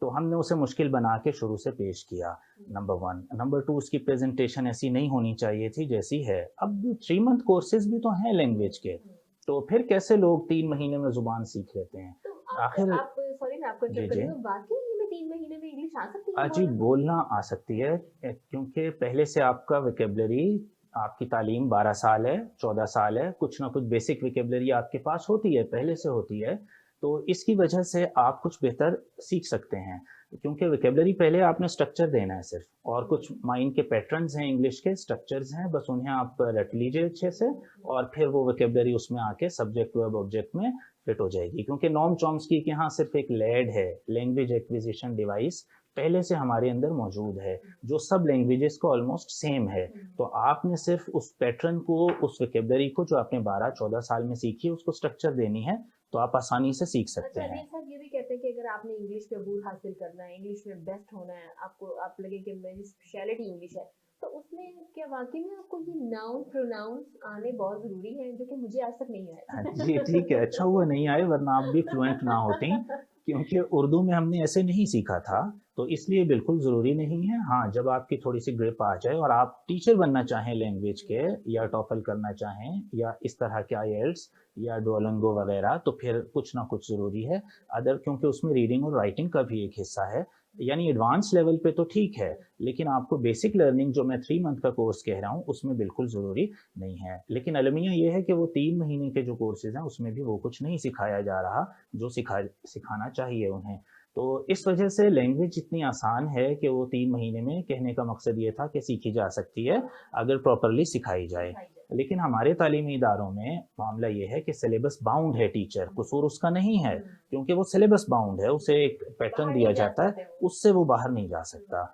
तो हमने उसे मुश्किल बना के शुरू से पेश किया, नंबर 1। नंबर 2, उसकी प्रेज़ेंटेशन ऐसी नहीं होनी चाहिए थी जैसी है। अब 3 मंथ कोर्सेज़ भी तो हैं लैंग्वेज के, तो फिर कैसे लोग 3 महीने में ज़ुबान सीख लेते हैं? तो आखिर आप सॉरी मैं आपको जी, इंटरप्ट कर जी। रही हूँ, वाकई में 3 महीने में इंग्लिश आ सकती है जी, बोलना? बोलना आ सकती है क्योंकि पहले से आपका वोकैब्युलरी, आपकी तालीम 12 साल है, 14 साल है, कुछ ना कुछ बेसिक वोकैब्युलरी आपके पास होती है, पहले से होती है, तो इसकी वजह से आप कुछ बेहतर सीख सकते हैं। क्योंकि वोकैब्युलरी पहले आपने स्ट्रक्चर देना है सिर्फ, और कुछ माइंड के पैटर्न्स हैं, इंग्लिश के स्ट्रक्चर्स हैं, बस उन्हें आप रट लीजिए अच्छे से और फिर वो वोकैब्युलरी उसमें आके सब्जेक्ट वर्ब ऑब्जेक्ट में फिट हो जाएगी। क्योंकि नोम चॉम्स्की के यहाँ सिर्फ एक लैड है, लैंग्वेज एक्विजिशन डिवाइस, पहले से हमारे अंदर मौजूद है, जो सब लैंग्वेजेस को ऑलमोस्ट सेम है। तो आपने सिर्फ उस पैटर्न को, उस वोकैब्युलरी को जो आपने 12-14 साल में सीखी है, उसको स्ट्रक्चर देनी है, तो आप आसानी से सीख सकते अच्छा हैं। अनिल साहब, ये भी कहते हैं कि अगर आपने इंग्लिश पे अबूर हासिल करना है, इंग्लिश में बेस्ट होना है, आपको आप लगे कि मेरी स्पेशलिटी इंग्लिश है, तो उसमें क्या वाकई में आपको ये नाउन प्रोनाउंस आने बहुत ज़रूरी है, जो कि मुझे आज तक नहीं आया? जी, ठीक है, अच्छा हुआ नहीं आए वरना आप भी फ्लुएंट ना होतीं, क्योंकि उर्दू में हमने ऐसे नहीं सीखा था, तो इसलिए बिल्कुल ज़रूरी नहीं है। हाँ, जब आपकी थोड़ी-सी ग्रिप आ जाए और आप टीचर बनना चाहें लैंग्वेज के, या टॉफल करना चाहें, या इस तरह के आईएलटीएस या डुओलिंगो वगैरह, तो फिर कुछ ना कुछ ज़रूरी है। क्योंकि उसमें रीडिंग और राइटिंग का भी एक हिस्सा है, यानी एडवांस लेवल पे तो ठीक है, लेकिन आपको बेसिक लर्निंग जो मैं 3 मंथ का कोर्स कह रहा हूँ, उसमें बिल्कुल ज़रूरी नहीं है। लेकिन अलमिया ये है कि वो 3 महीने के जो कोर्सेज़ हैं, उसमें भी वो कुछ नहीं सिखाया जा रहा, जो सिखाना चाहिए उन्हें। तो इस वजह से लैंग्वेज इतनी आसान है कि वो 3 महीने में, कहने का मकसद ये था कि सीखी जा सकती है, अगर प्रॉपर्ली सिखाई जाए। लेकिन हमारे तालीमी इदारों में मामला ये है कि सिलेबस बाउंड है, टीचर कसूर उसका नहीं है, क्योंकि वो सिलेबस बाउंड है, उसे एक पैटर्न दिया जाता है, उससे वो बाहर नहीं जा सकता।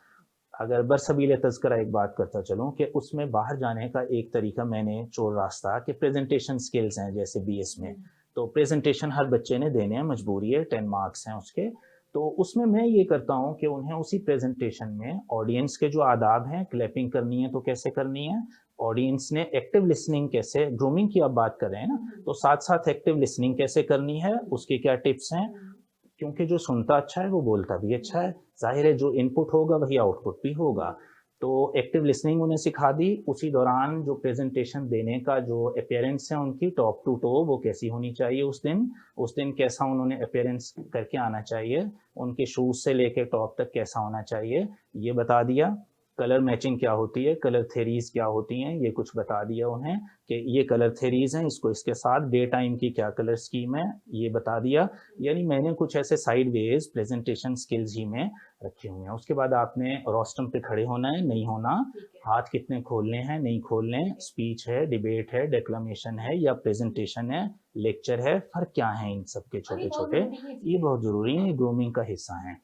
अगर बरसबील तज़किरा एक बात करता चलूँ कि उसमें बाहर जाने का एक तरीका मैंने चोर रास्ता कि प्रेजेंटेशन स्किल्स हैं, जैसे बीएस में तो प्रेजेंटेशन हर बच्चे ने देने हैं, मजबूरी है, 10 मार्क्स हैं उसके। तो उसमें मैं ये करता हूँ कि उन्हें उसी प्रेजेंटेशन में ऑडियंस के जो आदाब हैं, क्लैपिंग करनी है तो कैसे करनी है, ऑडियंस ने एक्टिव लिसनिंग कैसे, ग्रूमिंग की आप बात कर रहे हैं ना, तो साथ साथ एक्टिव लिसनिंग कैसे करनी है, उसके क्या टिप्स हैं, क्योंकि जो सुनता अच्छा है वो बोलता भी अच्छा है, जाहिर है जो इनपुट होगा वही आउटपुट भी होगा। तो एक्टिव लिसनिंग उन्हें सिखा दी, उसी दौरान जो प्रेजेंटेशन देने का जो अपीयरेंस है उनकी टॉप टू टो वो कैसी होनी चाहिए, उस दिन कैसा उन्होंने अपीयरेंस करके आना चाहिए, उनके शूज़ से लेके टॉप तक कैसा होना चाहिए ये बता दिया। कलर मैचिंग क्या होती है, कलर थेरीज क्या होती हैं, ये कुछ बता दिया उन्हें कि ये कलर थेरीज हैं, इसको इसके साथ डे टाइम की क्या कलर स्कीम है ये बता दिया। यानी मैंने कुछ ऐसे साइड वेज प्रेजेंटेशन स्किल्स ही में रखे हुए हैं। उसके बाद आपने रोस्टम पे खड़े होना है, नहीं होना, हाथ कितने खोलने हैं, नहीं खोलने, स्पीच है, डिबेट है, डेक्लामेशन है या प्रेजेंटेशन है, लेक्चर है, फर्क क्या है इन सब के छोटे छोटे, ये बहुत ज़रूरी है, ये ग्रूमिंग का हिस्सा है।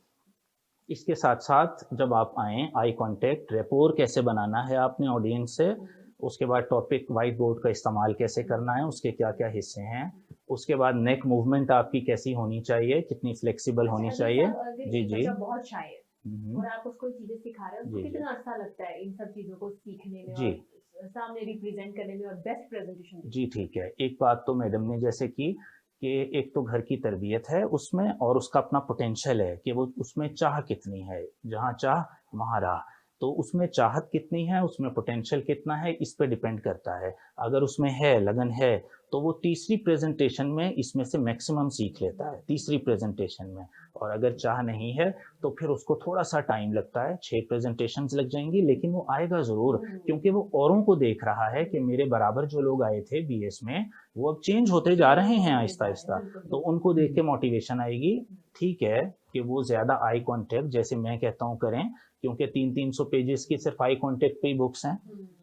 इसके साथ साथ जब आप आएँ, आई कांटेक्ट, रेपोर कैसे बनाना है आपने ऑडियंस से, उसके बाद टॉपिक वाइट बोर्ड का इस्तेमाल कैसे करना है, उसके क्या क्या हिस्से हैं, उसके बाद नेक मूवमेंट आपकी कैसी होनी चाहिए, कितनी फ्लेक्सिबल होनी चाहिए। जी जी। बहुत शाय है और आप उसको चीजें सिखा रहे हो, उसको कितना अच्छा लगता है इन सब चीजों को सीखने में जी और सामने रिप्रेजेंट करने में और बेस्ट प्रेजेंटेशन। जी ठीक है। एक बात तो मैडम ने जैसे की कि एक तो घर की तरबियत है उसमें और उसका अपना पोटेंशियल है कि वो उसमें चाह कितनी है, जहाँ चाह वहाँ राह, तो उसमें चाहत कितनी है, उसमें पोटेंशियल कितना है, इस पे डिपेंड करता है। अगर उसमें है, लगन है, तो वो तीसरी प्रेजेंटेशन में इसमें से मैक्सिमम सीख लेता है, तीसरी प्रेजेंटेशन में। और अगर चाह नहीं है तो फिर उसको थोड़ा सा टाइम लगता है, 6 प्रेजेंटेशंस लग जाएंगी, लेकिन वो आएगा ज़रूर, क्योंकि वो औरों को देख रहा है कि मेरे बराबर जो लोग आए थे बीएस में वो अब चेंज होते जा रहे हैं आहिस्ता आहिस्ता, तो उनको देख के मोटिवेशन आएगी। ठीक है कि वो ज़्यादा आई कांटेक्ट जैसे मैं कहता हूँ करें, क्योंकि 300-300 पेजेस की सिर्फ आई कांटेक्ट पे ही बुक्स हैं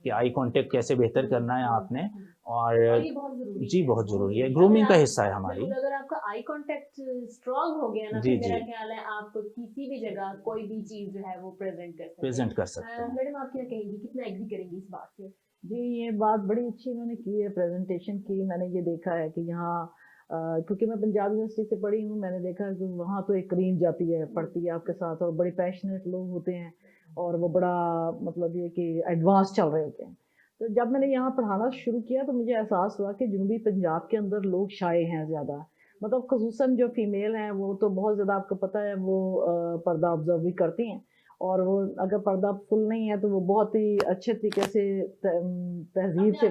कि आई कांटेक्ट कैसे बेहतर करना है आपने, और ये बहुत जरूरी जी है, बहुत ज़रूरी है, ग्रूमिंग का हिस्सा है हमारी। बिल्कुल, अगर आपका आई कांटेक्ट स्ट्रांग हो गया ना, जी, फिर मेरा जी। ख्याल है आप किसी भी जगह कोई भी चीज जो है वो प्रेजेंट कर सकते हैं। प्रेजेंट कर सकते हैं। मैडम आप क्या कहेंगी, कितना एग्री करेंगी इस बात से? जी, ये बात बड़ी अच्छी इन्होंने की है प्रेजेंटेशन की। मैंने ये देखा है कि यहाँ क्योंकि मैं पंजाब यूनिवर्सिटी से पढ़ी हूँ, मैंने देखा है कि वहाँ तो एक रीन जाती है, पढ़ती है आपके साथ, और बड़े पैशनेट लोग होते हैं और वो बड़ा मतलब ये कि एडवांस चल रहे होते हैं। तो जब मैंने यहाँ पढ़ाना शुरू किया तो मुझे एहसास हुआ कि जनूबी पंजाब के अंदर लोग शाये हैं ज़्यादा, मतलब खसूसन जो फीमेल हैं वो तो बहुत ज़्यादा, आपको पता है, वो पर्दा ऑब्जर्व भी करती हैं, और वो अगर पर्दा फुल नहीं है तो वो बहुत ही अच्छे तरीके से तहजीब से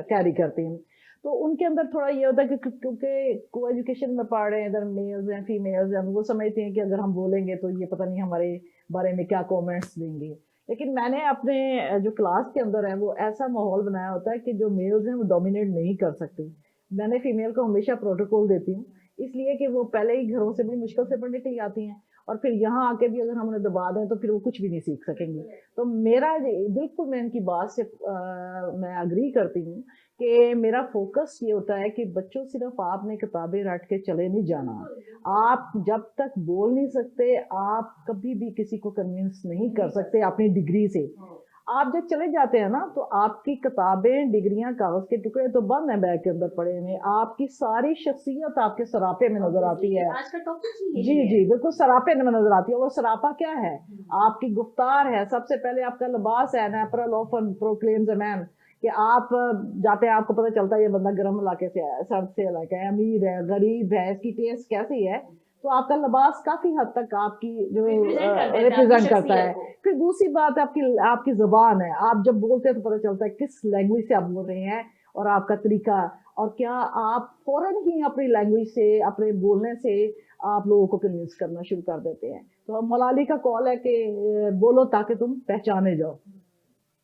कैरी करती हैं। तो उनके अंदर थोड़ा ये होता है कि क्योंकि को एजुकेशन में पढ़ रहे हैं, इधर मेल्स हैं फीमेल्स हैं, वो समझते हैं कि अगर हम बोलेंगे तो ये पता नहीं हमारे बारे में क्या कमेंट्स देंगे। लेकिन मैंने अपने जो क्लास के अंदर है वो ऐसा माहौल बनाया होता है कि जो मेल्स हैं वो डोमिनेट नहीं कर सकते। मैंने फीमेल को हमेशा प्रोटोकॉल देती हूँ, इसलिए कि वो पहले ही घरों से बड़ी मुश्किल से पढ़ने के लिए आती हैं, और फिर यहाँ आके भी अगर हम उन्हें दबा दें तो फिर वो कुछ भी नहीं सीख सकेंगी। तो मेरा बिल्कुल, मैं इनकी बात से मैं अग्री करती हूँ कि मेरा फोकस ये होता है कि बच्चों, सिर्फ आपने किताबें रट के चले नहीं जाना। आप जब तक बोल नहीं सकते, आप कभी भी किसी को कन्विंस नहीं कर सकते अपनी डिग्री से। आप जब चले जाते हैं ना तो आपकी किताबें, डिग्रियां, कागज के टुकड़े तो बंद हैं बैग के अंदर पड़े हुए, आपकी सारी शख्सियत आपके सरापे में नजर आती है। आज का टॉपिक जी जी बिल्कुल, सरापे में नजर आती है। वो सरापा क्या है? आपकी गुफ्तार है, सबसे पहले आपका लिबास है, नेपरल ऑफन प्रोक्लेम्स अ मैन, कि आप जाते हैं आपको पता चलता है ये बंदा गर्म इलाके से आया है, सर्द से इलाका है, अमीर है, गरीब है, इसकी टेस्ट कैसी है। तो आपका लिबास काफी हद तक आपकी जो रिप्रेजेंट करता है। फिर दूसरी बात आपकी ज़बान है, आप जब बोलते हैं तो पता चलता है किस लैंग्वेज से आप बोल रहे हैं, और आपका तरीका, और क्या आप फौरन ही अपनी लैंग्वेज से, अपने बोलने से आप लोगों को कन्विंस करना शुरू कर देते हैं। तो मौलाली का कॉल है कि बोलो ताकि तुम पहचाने जाओ।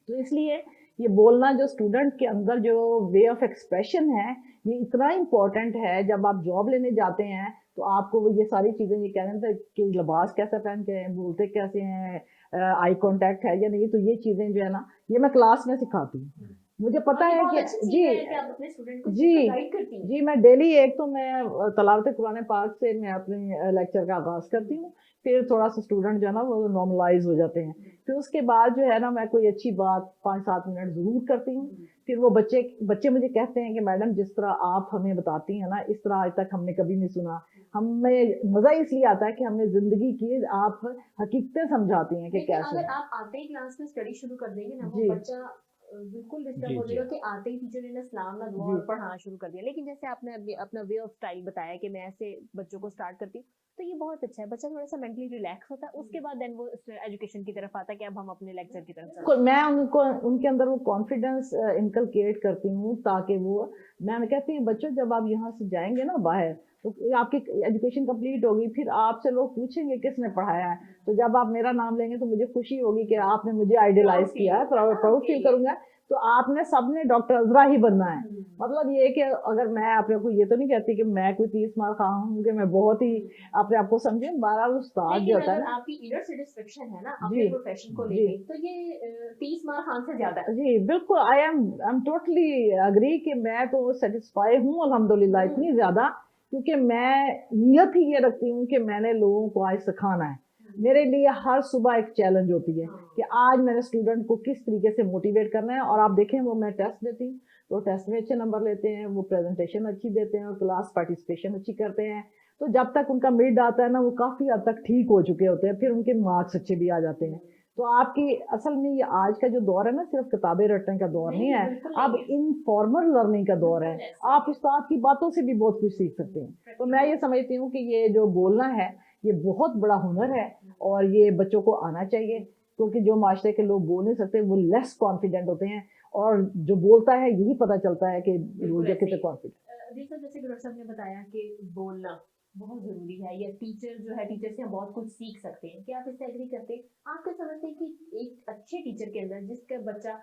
तो इसलिए ये बोलना जो स्टूडेंट के अंदर जो वे ऑफ एक्सप्रेशन है, ये इतना इम्पोर्टेंट है। जब आप जॉब लेने जाते हैं तो आपको ये सारी चीज़ें, ये कह रहे थे कि लिबास कैसा पहन के हैं, बोलते कैसे हैं, आई कांटेक्ट है या नहीं, तो ये चीज़ें जो है ना, ये मैं क्लास में सिखाती हूँ। मुझे पता और ये है बहुत कि अच्छी चीज़ जी है कि आप अपने स्टूडेंट को जी गाइड करती हैं। जी मैं डेली एक तो मैं तलावत कुरान पाक से मैं अपने लेक्चर का आगाज़ करती हूँ, फिर थोड़ा सा स्टूडेंट जो है ना वो नॉर्मलाइज हो जाते हैं, फिर उसके बाद जो है ना मैं कोई अच्छी बात 5-7 मिनट ज़रूर करती हूँ। फिर वो बच्चे बच्चे मुझे कहते हैं कि मैडम जिस तरह आप हमें बताती हैं ना, इस तरह आज तक हमने कभी नहीं सुना। हमें मज़ा इसलिए आता है कि हमें ज़िंदगी की आप हकीकतें समझाती हैं कि लेकिन कैसे अगर हैं। आप आते ही क्लास में स्टडी शुरू कर देंगे ना, वो जी बच्चा बिल्कुल डिस्टर्ब जी हो जी जाएगा कि आते ही टीचर ने ना सलाम ना दुआ जी और पढ़ाना शुरू कर दिया। लेकिन जैसे आपने अभी अपना वे ऑफ स्टाइल बताया कि मैं ऐसे बच्चों को स्टार्ट करती हूँ, तो ये बहुत अच्छा है। बच्चा थोड़ा सा मेंटली रिलैक्स होता है, उसके बाद देन वो एजुकेशन की तरफ आता है कि अब हम अपने लेक्चर की तरफ चलते बिल्कुल, मैं उनको उनके अंदर वो कॉन्फिडेंस इनकलकेट करती हूँ ताकि वो मैं कहती हूँ बच्चों जब आप यहाँ से जाएंगे ना बाहर तो आपकी एजुकेशन कंप्लीट होगी, फिर आपसे लोग पूछेंगे किसने पढ़ाया है, तो जब आप मेरा नाम लेंगे तो मुझे खुशी होगी कि आपने मुझे आइडियलाइज Proud किया है, feel होगा ना प्राउड आपके फील लिए। करूंगा। तो आपने सबने डॉक्टर अजरा ही बनना है। मतलब ये कि अगर मैं अपने को ये तो नहीं कहती कि मैं कोई 30 मार खा हूँ कि मैं बहुत ही अपने आप को समझे, हमारा उस्ताद जो लेकिन होता है अगर ना। आपकी इनर सेटिस्फेक्शन है ना जी अपने प्रोफेशन को जी लेके, तो ये 30 मार्क खान से ज्यादा है। जी बिल्कुल, आई एम टोटली अग्री कि मैं तो सेटिस्फाई हूँ अल्हम्दुलिल्लाह, इतनी ज़्यादा, क्योंकि मैं नियत ही ये रखती हूँ कि मैंने लोगों को आज सिखाना है। मेरे लिए हर सुबह एक चैलेंज होती है कि आज मेरे स्टूडेंट को किस तरीके से मोटिवेट करना है। और आप देखें वो मैं टेस्ट देती हूँ तो टेस्ट में अच्छे नंबर लेते हैं, वो प्रेजेंटेशन अच्छी देते हैं और क्लास पार्टिसिपेशन अच्छी करते हैं। तो जब तक उनका मिड आता है ना वो काफ़ी हद तक ठीक हो चुके होते हैं, फिर उनके मार्क्स अच्छे भी आ जाते हैं। तो आपकी असल में ये आज का जो दौर है ना सिर्फ किताबें रटने का दौर नहीं है, बिल्कुल अब नहीं है। इनफॉर्मल लर्निंग का दौर है। बिल्कुल ऐसे आप उस्ताद की बातों से भी बहुत कुछ सीख सकते हैं। तो मैं ये समझती हूँ कि ये जो बोलना है ये बहुत बड़ा हुनर है और ये बच्चों को आना चाहिए, क्योंकि जो माशरे के लोग बोल नहीं सकते वो लेस कॉन्फिडेंट होते हैं और जो बोलता है यही पता चलता है कि बिल्कुल जो ऐसे कितने ही। कॉन्फिडेंट। जी सर, जैसे डॉक्टर साहब ने बताया कि बोलना बहुत जरूरी है, या टीचर जो है टीचर से हम बहुत कुछ सीख सकते हैं, क्या आप इससे एग्री करते हैं? आप क्या समझते हैं कि एक अच्छे टीचर के अंदर जिसका बच्चा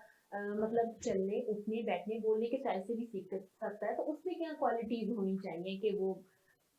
मतलब चलने उठने बैठने बोलने के स्टाइल से भी सीख सकता है, तो उसमें क्या क्वालिटीज होनी चाहिए कि वो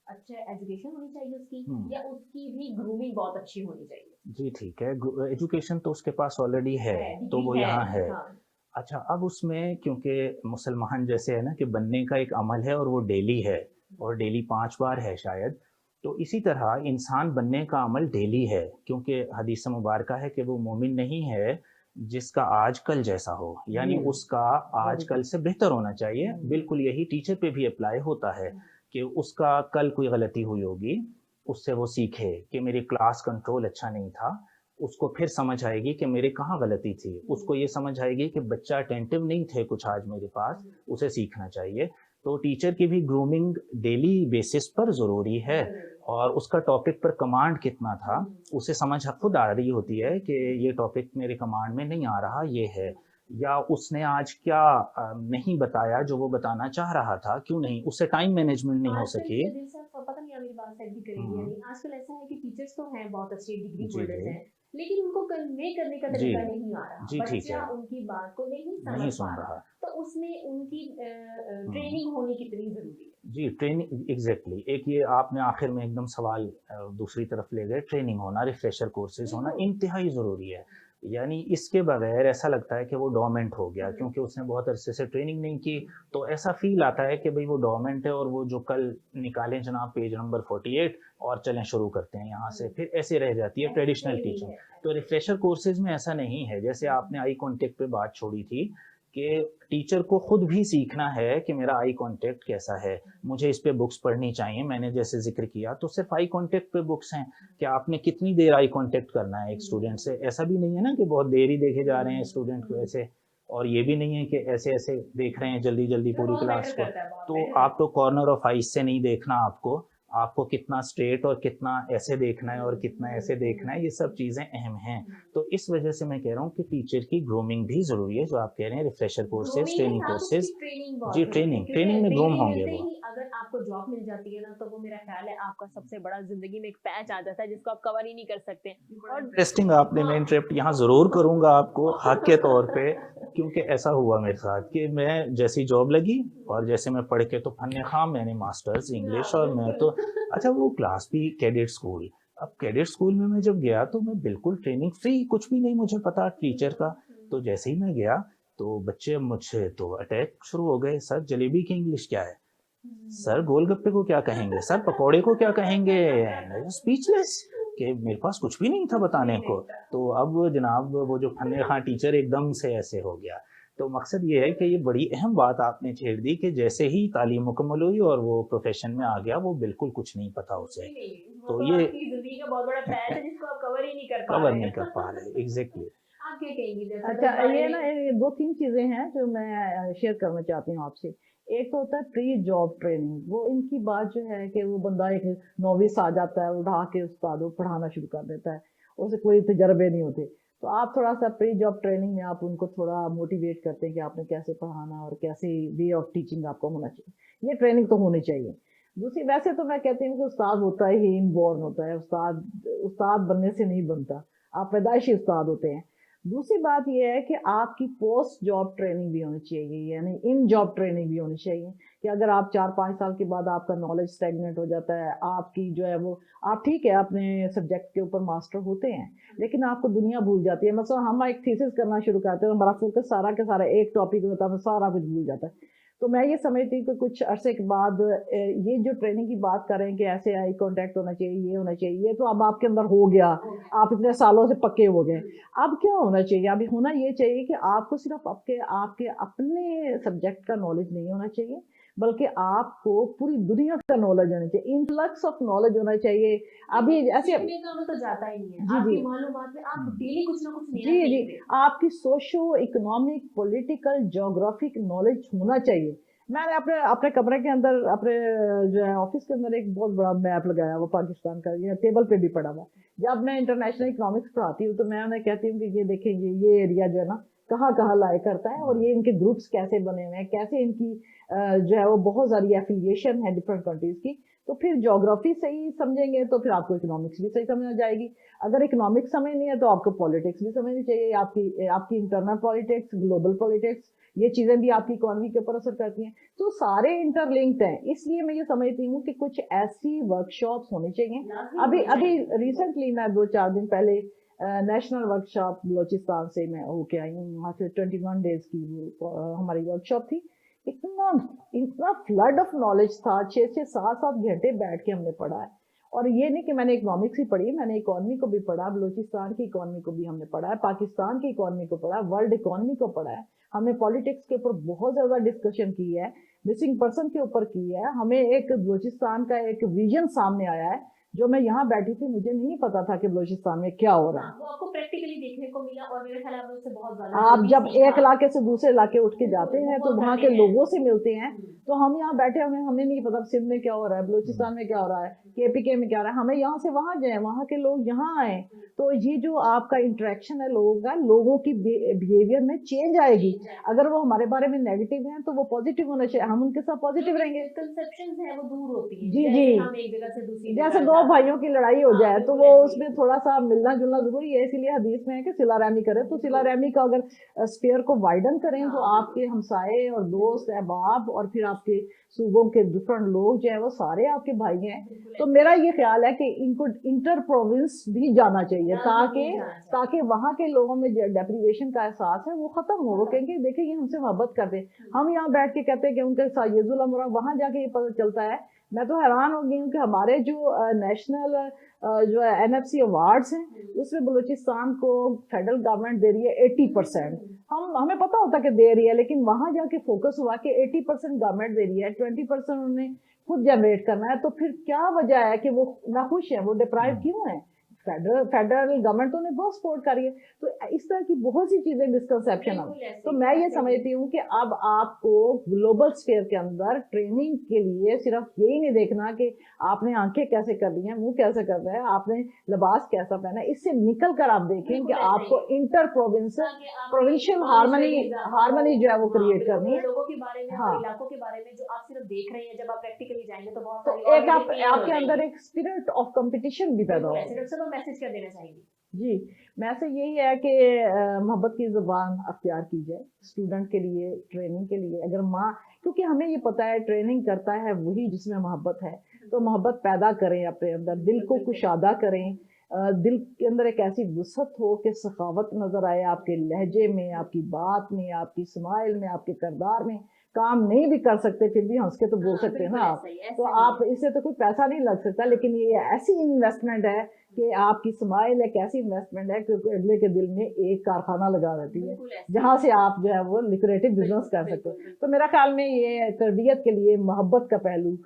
अच्छा एजुकेशन होनी चाहिए उसकी, या उसकी भी ग्रूमिंग बहुत अच्छी होनी चाहिए? जी ठीक है, एजुकेशन तो उसके पास ऑलरेडी है, तो डिग्री वो है। यहाँ है। हाँ। अच्छा, अब उसमें क्योंकि मुसलमान जैसे है ना कि बनने का एक अमल है और वो डेली है और डेली 5 बार है शायद, तो इसी तरह इंसान बनने का अमल डेली है, क्योंकि हदीस मुबारका है कि वो मोमिन नहीं है जिसका आज कल जैसा हो, यानी जी उसका आज कल से बेहतर होना चाहिए। बिल्कुल यही टीचर पे भी अप्लाई होता है कि उसका कल कोई गलती हुई होगी, उससे वो सीखे कि मेरी क्लास कंट्रोल अच्छा नहीं था, उसको फिर समझ आएगी कि मेरी कहाँ गलती थी, उसको ये समझ आएगी कि बच्चा अटेंटिव नहीं थे कुछ आज मेरे पास, उसे सीखना चाहिए। तो टीचर की भी ग्रूमिंग डेली बेसिस पर ज़रूरी है और उसका टॉपिक पर कमांड कितना था, उसे समझ खुद आ रही होती है कि ये टॉपिक मेरे कमांड में नहीं आ रहा, ये है, या उसने आज क्या नहीं बताया जो वो बताना चाह रहा था, क्यों नहीं, उससे टाइम मैनेजमेंट नहीं हो आजकल सकी। दिल साहब पता नहीं आप मेरी बात से एग्री करेंगे या हम्म, नहीं, आजकल ऐसा है कि टीचर्स तो हैं बहुत अच्छे डिग्री जी होल्डर्स जी हैं, लेकिन उनको कन्वे करने का जी तरीका नहीं आ रहा, जी ठीक बच्चा है, उनकी बात को नहीं नहीं समझ पा सुन रहा। रहा। तो उसमें उनकी हम्म, ट्रेनिंग होनी कितनी जरूरी है? जी ट्रेनिंग एग्जैक्टली, एक ये आपने आखिर में एकदम सवाल दूसरी तरफ ले गए, ट्रेनिंग होना, रिफ्रेशर कोर्सेज होना बिल्कुल। इंतहाई ज़रूरी है। यानी इसके बगैर ऐसा लगता है कि वो डोमेंट हो गया, क्योंकि उसने बहुत अरसे से ट्रेनिंग नहीं की, तो ऐसा फील आता है कि भाई वो डोमेंट है और वो जो कल निकालें जनाब पेज नंबर 48 और चलें शुरू करते हैं यहाँ से, फिर ऐसे रह जाती है ऐसे ट्रेडिशनल ही टीचिंग। है। तो रिफ्रेशर कोर्सेज में ऐसा नहीं है, जैसे आपने आई कांटेक्ट पे बात छोड़ी थी कि टीचर को खुद भी सीखना है कि मेरा आई कांटेक्ट कैसा है, मुझे इस पे बुक्स पढ़नी चाहिए। मैंने जैसे जिक्र किया तो सिर्फ आई कांटेक्ट पे बुक्स हैं कि आपने कितनी देर आई कांटेक्ट करना है एक स्टूडेंट से, ऐसा भी नहीं है ना कि बहुत देर ही देखे जा रहे हैं स्टूडेंट को ऐसे, और ये भी नहीं है कि ऐसे ऐसे देख रहे हैं जल्दी जल्दी जो पूरी बहुत क्लास मैटर को। करता है, बहुत तो मैटर आप करता तो कॉर्नर ऑफ आइज से नहीं देखना, आपको आपको कितना स्ट्रेट और कितना ऐसे देखना है और कितना ऐसे देखना है, ये सब चीज़ें अहम हैं। तो इस वजह से मैं कह रहा हूँ कि टीचर की ग्रूमिंग भी ज़रूरी है, जो आप कह रहे हैं रिफ्रेशर है। कोर्सेज, ग्रूमिंग के ट्रेनिंग साथ उसकी कोर्सेज। ट्रेनिंग बहुत जी जरूरी है, ट्रेनिंग, क्योंकि ट्रेनिंग में ग्रूम डिग्री होंगे मिलते वो। ही अगर आपको जॉब मिल जाती है ना, तो वो मेरा ख्याल है आपका सबसे बड़ा जिंदगी में एक पैच आ जाता है जिसको आप कवर ही नहीं कर सकते। और इंटरेस्टिंग आपने, मैं इंटरप्ट यहाँ ज़रूर करूँगा आपको हक के तौर पे, क्योंकि ऐसा हुआ मेरे साथ कि मैं जैसी जॉब लगी और जैसे मैं पढ़ के तो फन्ने खाम, मैंने मास्टर्स इंग्लिश, और मैं तो अच्छा वो क्लास भी कैडेट स्कूल। अब कैडेट स्कूल में मैं जब गया तो मैं बिल्कुल ट्रेनिंग फ्री, कुछ भी नहीं मुझे पता टीचर का। तो जैसे ही मैं गया तो बच्चे मुझसे तो अटैक शुरू हो गए, सर जलेबी की इंग्लिश क्या है, सर गोलगप्पे को क्या कहेंगे, सर पकोड़े को क्या कहेंगे, स्पीचलेस कि मेरे पास कुछ भी नहीं था बताने को। तो अब जनाब वो जो फन्ने खां टीचर एकदम से ऐसे हो गया। तो मकसद ये है कि ये बड़ी अहम बात आपने छेड़ दी कि जैसे ही तालीम मुकम्मल हुई और वो प्रोफेशन में आ गया, वो बिल्कुल कुछ नहीं पता उसे, तो ये आपकी जिंदगी का बहुत बड़ा पैच है जिसको आप कवर ही नहीं कर पा कवर रहे नहीं कर पा रहे। एग्जैक्टली। आप क्या कहेंगी जैसा अच्छा, इस बारे ये में? ना ये 2-3 चीजें हैं जो मैं शेयर करना चाहती हूँ आपसे। एक तो होता है प्री जॉब ट्रेनिंग, वो इनकी बात जो है कि वो बंदा एक नौविस आ जाता है, उठा के उस्ताद वो पढ़ाना शुरू कर देता है, उसे कोई तजर्बे नहीं होते। तो आप थोड़ा सा प्री जॉब ट्रेनिंग में आप उनको थोड़ा मोटिवेट करते हैं कि आपने कैसे पढ़ाना और कैसे वे ऑफ टीचिंग आपको होना चाहिए, ये ट्रेनिंग तो होनी चाहिए। दूसरी, वैसे तो मैं कहती हूँ कि उस्ताद होता ही इनबॉर्न होता है, उस्ताद उस्ताद बनने से नहीं बनता, आप पैदाइशी उस्ताद होते हैं। दूसरी बात यह है कि आपकी पोस्ट जॉब ट्रेनिंग भी होनी चाहिए, यानी इन जॉब ट्रेनिंग भी होनी चाहिए कि अगर आप 4-5 साल के बाद आपका नॉलेज स्टेगनेंट हो जाता है, आपकी जो है वो, आप ठीक है अपने सब्जेक्ट के ऊपर मास्टर होते हैं लेकिन आपको दुनिया भूल जाती है। मतलब हम एक थीसिस करना शुरू करते हैं तो हमारा फोकस सारा के सारा एक टॉपिक होता है, सारा कुछ भूल जाता है। तो मैं ये समझती हूँ कि कुछ अरसे के बाद ये जो ट्रेनिंग की बात कर रहे हैं कि ऐसे आई कांटेक्ट होना चाहिए, ये होना चाहिए, ये तो अब आपके अंदर हो गया, आप इतने सालों से पक्के हो गए। अब क्या होना चाहिए, अभी होना ये चाहिए कि आपको सिर्फ आपके आपके अपने सब्जेक्ट का नॉलेज नहीं होना चाहिए, बल्कि आपको पूरी दुनिया का नॉलेज होना चाहिए, इनफ्लक्स ऑफ नॉलेज होना चाहिए। अभी ऐसे सीखने का हमें तो जाता ही नहीं है, जी, आपकी जी। मालूमात में आप डेली कुछ ना कुछ नया जी जी, सीख रहे हैं। आपकी socio economic political geographic knowledge होना चाहिए। मैंने अपने अपने कमरे के अंदर, अपने जो है ऑफिस के अंदर एक बहुत बड़ा मैप लगाया हुआ पाकिस्तान का, ये टेबल पे भी पड़ा हुआ। जब मैं इंटरनेशनल इकोनॉमिक्स पढ़ाती हूँ तो मैं उन्हें कहती हूँ कि ये देखें, ये एरिया जो है ना कहाँ कहाँ लाए करता है और ये इनके ग्रुप्स कैसे बने हुए हैं, कैसे इनकी जो है वो बहुत सारी एफिलिएशन है डिफरेंट कंट्रीज की। तो फिर ज्योग्राफी सही समझेंगे तो फिर आपको इकोनॉमिक्स भी सही समझ आ जाएगी। अगर इकोनॉमिक्स समझनी है तो आपको पॉलिटिक्स भी समझनी चाहिए, आपकी इंटरनल पॉलिटिक्स, ग्लोबल पॉलिटिक्स, ये चीजें भी आपकी इकोनॉमी के ऊपर असर करती हैं। तो सारे इंटरलिंक्ड हैं, इसलिए मैं ये समझती हूँ कि कुछ ऐसी वर्कशॉप्स होनी चाहिए। अभी अभी रिसेंटली मैं 2-4 दिन पहले नेशनल वर्कशॉप बलोचिस्तान से मैं होके आई हूँ, वहाँ से 21 डेज की हमारी वर्कशॉप थी। इतना इतना फ्लड ऑफ नॉलेज था, 6-7 घंटे बैठ के हमने पढ़ा है। और ये नहीं कि मैंने इकोनॉमिक्स ही पढ़ी, मैंने इकोनॉमी को भी पढ़ा, बलूचिस्तान की इकोनॉमी को भी हमने पढ़ा है, पाकिस्तान की इकोनॉमी को पढ़ा है, वर्ल्ड इकोनॉमी को पढ़ा है। हमने पॉलिटिक्स के ऊपर बहुत ज़्यादा डिस्कशन की है, मिसिंग पर्सन के ऊपर की है। हमें एक बलूचिस्तान का एक विजन सामने आया है जो मैं यहाँ बैठी थी मुझे नहीं पता था कि बलूचिस्तान में क्या हो रहा है। वो आपको प्रैक्टिकली देखने को मिला और मेरे ख्याल में उससे बहुत ज्यादा आप जल्दी जब सीखा। एक इलाके से दूसरे इलाके उठ के जाते हैं तो वो वहाँ करते के हैं। लोगों से मिलते हैं। तो हम यहाँ बैठे हमें नहीं पता सिंध में क्या हो रहा है, बलूचिस्तान में क्या हो रहा है, केपीके में क्या हो रहा है। हमें यहाँ से वहाँ जाए, वहाँ के लोग यहाँ आए, तो ये जो आपका इंटरेक्शन है लोगों का, लोगों की बिहेवियर में चेंज आएगी। अगर वो हमारे बारे में नेगेटिव हैं तो वो पॉजिटिव होना चाहिए, हम उनके साथ पॉजिटिव रहेंगे। कंसेप्शंस है वो दूर होती है। जी, जैसे जी। हम एक जगह से दूसरी जैसे जगह दो जाते हैं। भाइयों की लड़ाई हो हाँ, जाए तो बिल्कुल वो ऐसे ही उसमें थोड़ा सा मिलना जुलना जरूरी है, इसीलिए हदीस में है कि सिला रहमी करे। तो सिला रहमी का अगर स्पेयर को वाइडन करें तो हाँ, आपके हमसाए और दोस्त अहबाब और फिर आपके सूबों के डिफरेंट लोग जो है वो सारे आपके भाई हैं। बिल्कुल तो ऐसे मेरा ये ख्याल है कि इनको इंटर प्रोविंस भी जाना चाहिए ताकि ही जाना चाहिए। ताकि वहाँ के लोगों में जो डेप्रीवेशन का एहसास है वो खत्म हो। वो कहेंगे देखिए ये हमसे मोहब्बत करते हैं। हम यहाँ बैठ के कहते हैं कि उनके साथ ये जुल्म हो रहा, वहाँ जाके ये पता चलता है। मैं तो हैरान हो गई हूँ कि हमारे जो नेशनल जो NFC अवार्ड्स हैं उसमें बलूचिस्तान को फेडरल गवर्नमेंट दे रही है 80%। हमें पता होता कि दे रही है, लेकिन वहाँ जाके फोकस हुआ कि 80% गवर्नमेंट दे रही है, 20% उन्हें खुद जनरेट करना है। तो फिर क्या वजह है कि वो नाखुश है, वो डिप्राइव क्यों है? फेडरल गवर्नमेंट तो उन्हें बहुत सपोर्ट कर रही है। तो इस तरह की बहुत सी चीजें मिसकंसेप्शन है। बिल्कुल ऐसे तो ही, मैं ये ऐसे ही। समझती हूँ कि अब आपको ग्लोबल स्फीयर के अंदर ट्रेनिंग के लिए सिर्फ यही नहीं देखना कि आपने आंखें कैसे कर ली हैं, मुंह कैसे कर रहा है, आपने लिबास कैसा पहना है। इससे निकल कर आप देखें बिल्कुल कि ऐसे आपको ही। इंटर प्रोविंस ताकि आप प्रोविंशियल knowledge में इजाफा हो। हार्मनी जो है वो हाँ, क्रिएट बिल्कुल, करनी है। लोगों के बारे में हाँ। और इलाकों के बारे में जो आप सिर्फ देख रहे हैं, जब आप प्रैक्टिकली जाएंगे तो बहुत तो सारी और एक चीजें clear हो आपके अंदर जाएंगी। एक स्पिरिट ऑफ कंपटीशन भी पैदा बिल्कुल होगा। ऐसे। डॉक्टर साहब मैसेज क्या देना चाहेंगे? जी, मैसेज यही है कि मोहब्बत की ज़ुबान अख्तियार की जाए स्टूडेंट के लिए, ट्रेनिंग के लिए। अगर माँ, क्योंकि हमें ये पता है ट्रेनिंग करता है वही जिसमें मोहब्बत है, तो मोहब्बत पैदा करें अपने अंदर, दिल को कुशादा करें, दिल के अंदर एक ऐसी वसअत हो कि सखावत नज़र आए आपके लहजे में, आपकी बात में, आपकी स्माइल में, आपके किरदार में। काम नहीं भी कर सकते फिर भी हंस के तो बोल सकते हैं ना आप। तो आप इससे तो कोई पैसा नहीं लग सकता, लेकिन ये ऐसी इन्वेस्टमेंट है कि आपकी स्माइल एक ऐसी इन्वेस्टमेंट है कि अगले के दिल में एक कारखाना लगा देती है, जहाँ से आप जो है वो लिक्रेटिव बिजनेस कर सकते हो। तो मेरा ख्याल में ये तरबियत के लिए मोहब्बत का पहलू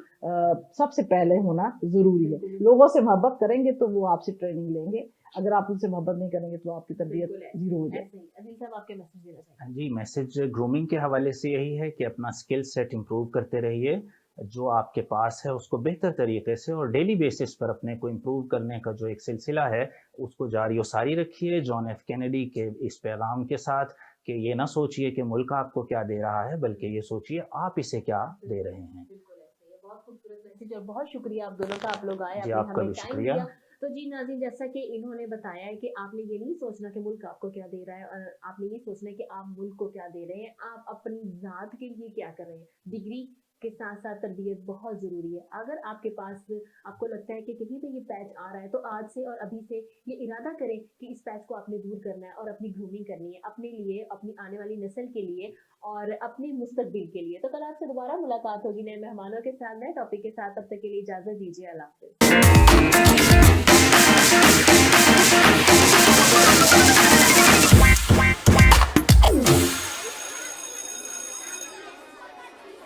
सबसे पहले होना ज़रूरी है। लोगों से मोहब्बत करेंगे तो वो आपसे ट्रेनिंग लेंगे, अगर आप उनसे मोहब्बत नहीं करेंगे तो आपकी तरबियत जीरो हो जाएगी। अजील साहब, आपके मैसेज देना चाहिए? जी, मैसेज ग्रूमिंग के हवाले से यही है कि अपना स्किल सेट इम्प्रूव करते रहिए, जो आपके पास है उसको बेहतर तरीके से और डेली बेसिस पर अपने को इम्प्रूव करने का जो एक सिलसिला है उसको जारी और सारी रखिए, जॉन एफ कैनेडी के इस पैगाम के साथ कि ये ना सोचिए कि मुल्क आपको क्या दे रहा है, बल्कि ये सोचिए आप इसे क्या दे रहे हैं। बिल्कुल ऐसे ही है। बहुत खूबसूरत मैसेज और बहुत शुक्रिया आप दोनों का, आप लोग आए, जी, आपने आपका हमें भी टाइम शुक्रिया। दिया। तो जी नाज़रीन, जैसा कि इन्होंने बताया है कि आपने ये नहीं सोचना कि मुल्क आपको क्या दे रहा है, और आपने ये सोचना है कि आप मुल्क को क्या दे रहे हैं, आप अपनी ज़ात के लिए क्या कर रहे हैं। डिग्री के साथ साथ तरबियत बहुत ज़रूरी है। अगर आपके पास, आपको लगता है कि कहीं पे ये पैच आ रहा है, तो आज से और अभी से ये इरादा करें कि इस पैच को आपने दूर करना है और अपनी ग्रूमिंग करनी है अपने लिए, अपनी आने वाली नस्ल के लिए और अपने मुस्तकबिल के लिए। तो कल आपसे दोबारा मुलाकात होगी नए मेहमानों के साथ, नए टॉपिक के साथ। तब तक के लिए इजाज़त दीजिए। अल्लाह हाफ़िज़।